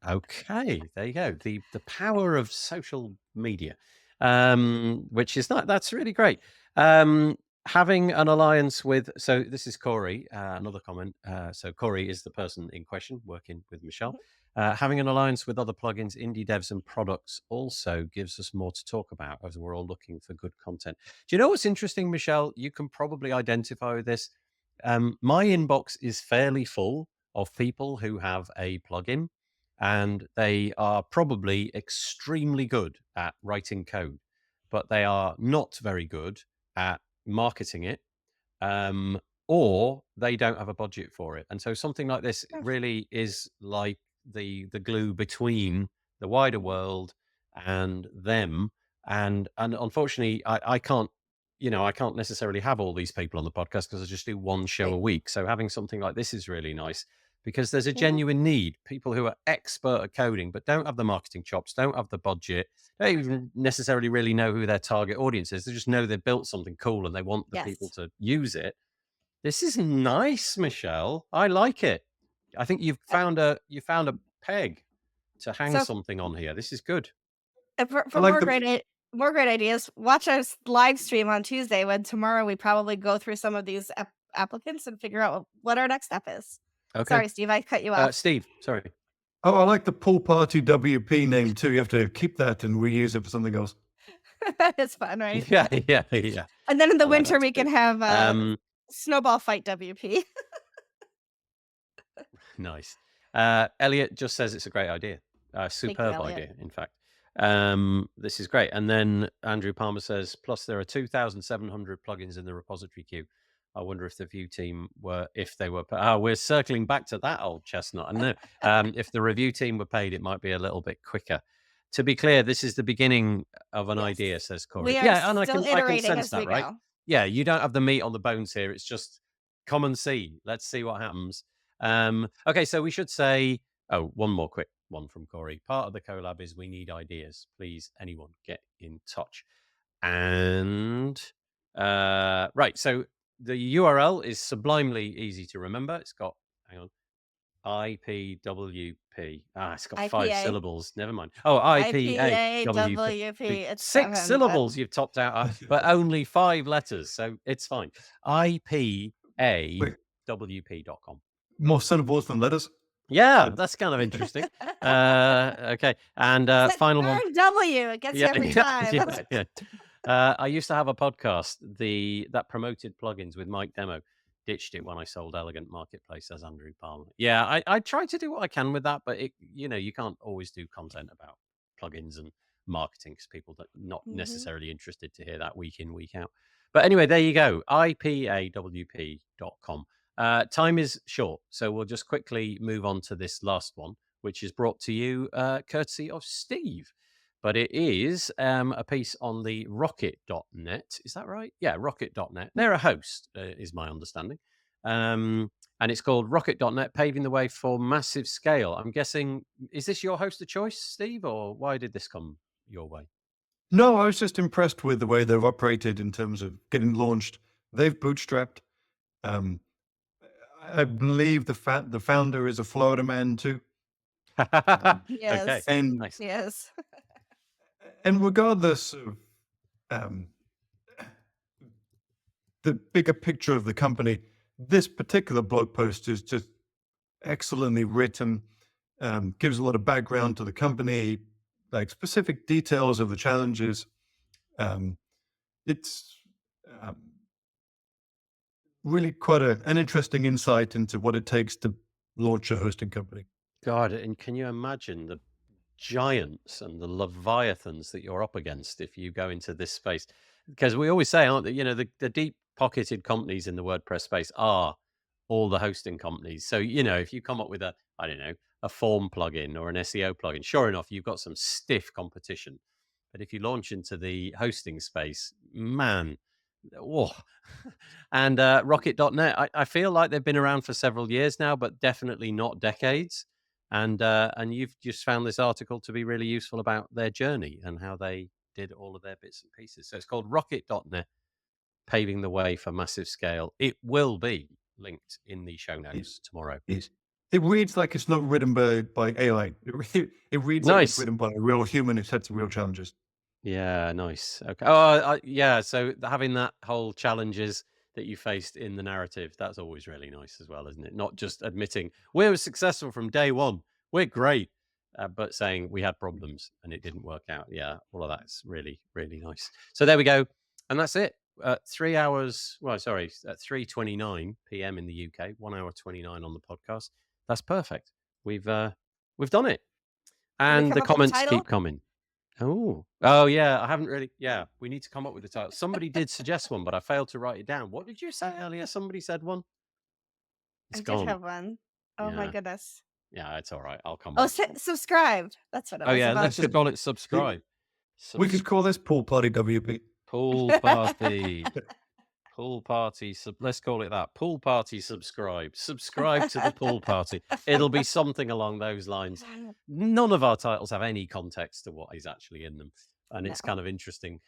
Okay, there you go. The power of social media, which is that's really great. Having an alliance with, so this is Corey, another comment. So Corey is the person in question working with Michelle. Having an alliance with other plugins, indie devs, and products also gives us more to talk about as we're all looking for good content. Do you know what's interesting, Michelle? You can probably identify with this. My inbox is fairly full of people who have a plugin, and they are probably extremely good at writing code, but they are not very good at marketing it, or they don't have a budget for it. And so something like this really is like the glue between the wider world and them. And unfortunately, I can't, I can't necessarily have all these people on the podcast because I just do one show a Right. week. So having something like this is really nice because there's a Mhm. genuine need. People who are expert at coding but don't have the marketing chops, don't have the budget, don't even necessarily really know who their target audience is. They just know they've built something cool and they want the people Yes. to use it. This is nice, Michelle. I like it. I think Uh, you found a peg to hang So something on here. This is good. I for like the more great ideas, watch us live stream on Tuesday, when tomorrow we probably go through some of these applicants and figure out what our next step is. Okay. Sorry, Steve, I cut you off. Steve, sorry. I like the pool party WP name too. You have to keep that and reuse it for something else. It's fun, right? Yeah, yeah, yeah. And then in the Oh, winter, that's we can good. have snowball fight WP. Nice. Elliot just says it's a great idea. Thank you, Superb Elliot. idea, in fact. This is great. And then Andrew Palmer says, plus there are 2,700 plugins in the repository queue. I wonder if the Vue team were, we're circling back to that old chestnut. I know. If the review team were paid, it might be a little bit quicker. To be clear, this is the beginning of an idea, says Corey. We are Yeah, and I still can iterating sense as that, we right? go. Yeah, you don't have the meat on the bones here. It's just come and see. Let's see what happens. Okay, so we should say, one more quick one from Corey. Part of the collab is we need ideas. Please, anyone, get in touch. And right, so the URL is sublimely easy to remember. It's got, hang on, IPWP. It's got 5 IPA. syllables. Never mind. Oh, IPA WP. It's 6 syllables you've topped out, but only 5 letters, so it's fine. IPAWP.com. More syllables than letters. Yeah, that's kind of interesting. Okay, and final one. W. It gets you every time. Yeah. I used to have a podcast that promoted plugins with Mike Demo. Ditched it when I sold Elegant Marketplace, as Andrew Palmer. Yeah, I try to do what I can with that, but you can't always do content about plugins and marketing because people are not necessarily interested to hear that week in, week out. But anyway, there you go. IPAWP.com. Time is short, so we'll just quickly move on to this last one, which is brought to you courtesy of Steve. But it is a piece on the rocket.net. Is that right? Yeah, rocket.net. They're a host, is my understanding. And it's called rocket.net, paving the way for massive scale. I'm guessing, is this your host of choice, Steve, or why did this come your way? No, I was just impressed with the way they've operated in terms of getting launched. They've bootstrapped. I believe the founder is a Florida man too. Yes. Okay. And Nice. Yes. and regardless of the bigger picture of the company, this particular blog post is just excellently written, gives a lot of background to the company, like specific details of the challenges. It's really quite an interesting insight into what it takes to launch a hosting company. God, and can you imagine the giants and the leviathans that you're up against if you go into this space? Because we always say, aren't they, the deep-pocketed companies in the WordPress space are all the hosting companies. So, if you come up with a form plugin or an SEO plugin, sure enough, you've got some stiff competition. But if you launch into the hosting space, man, whoa. And rocket.net, I feel like they've been around for several years now, but definitely not decades. And you've just found this article to be really useful about their journey and how they did all of their bits and pieces. So it's called rocket.net, paving the way for massive scale. It will be linked in the show notes tomorrow. It reads like it's not written by AI. It reads Nice. like it's written by a real human who sets real challenges. Yeah, nice. Okay. Yeah. So having that whole challenges that you faced in the narrative, that's always really nice as well, isn't it? Not just admitting we were successful from day one, we're great, but saying we had problems and it didn't work out. Yeah, all of that's really, really nice. So there we go, and that's it. 3 hours. Well, sorry, at 3:29 p.m. in the UK, 1 hour 29 on the podcast. That's perfect. We've done it, and the comments keep coming. Oh, yeah. I haven't really. Yeah, we need to come up with the title. Somebody did suggest one, but I failed to write it down. What did you say earlier? Somebody said one. It's gone. Did have one. Oh my goodness. Yeah, it's all right. I'll come. Oh, subscribed. That's what it was. Oh yeah, about. let's just call it subscribe. We could call this Pool Party WP. Pool Party. Pool Party. Let's call it that. Pool Party subscribe. Subscribe to the Pool Party. It'll be something along those lines. None of our titles have any context to what is actually in them. And it's kind of interesting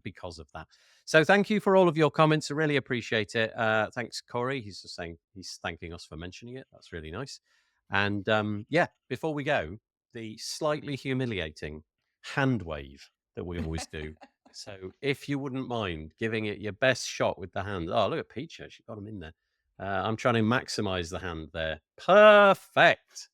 because of that. So thank you for all of your comments. I really appreciate it. Thanks, Corey. He's just saying he's thanking us for mentioning it. That's really nice. And before we go, the slightly humiliating hand wave that we always do. So if you wouldn't mind giving it your best shot with the hand. Oh, look at Peacher. She got him in there. I'm trying to maximize the hand there. Perfect.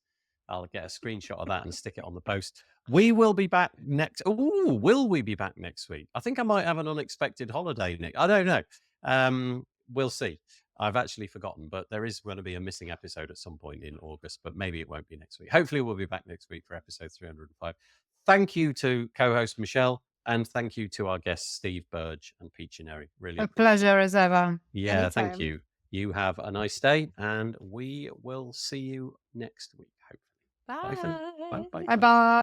I'll get a screenshot of that and stick it on the post. We will be back next. Oh, will we be back next week? I think I might have an unexpected holiday, Nick. I don't know. We'll see. I've actually forgotten, but there is going to be a missing episode at some point in August, but maybe it won't be next week. Hopefully we'll be back next week for episode 305. Thank you to co-host Michelle, and thank you to our guests, Steve Burge and Pete Chineri. Really A pleasure as ever. Yeah, thank Anytime. you. You have a nice day, and we will see you next week, hopefully. Bye. Bye. Bye. Bye bye.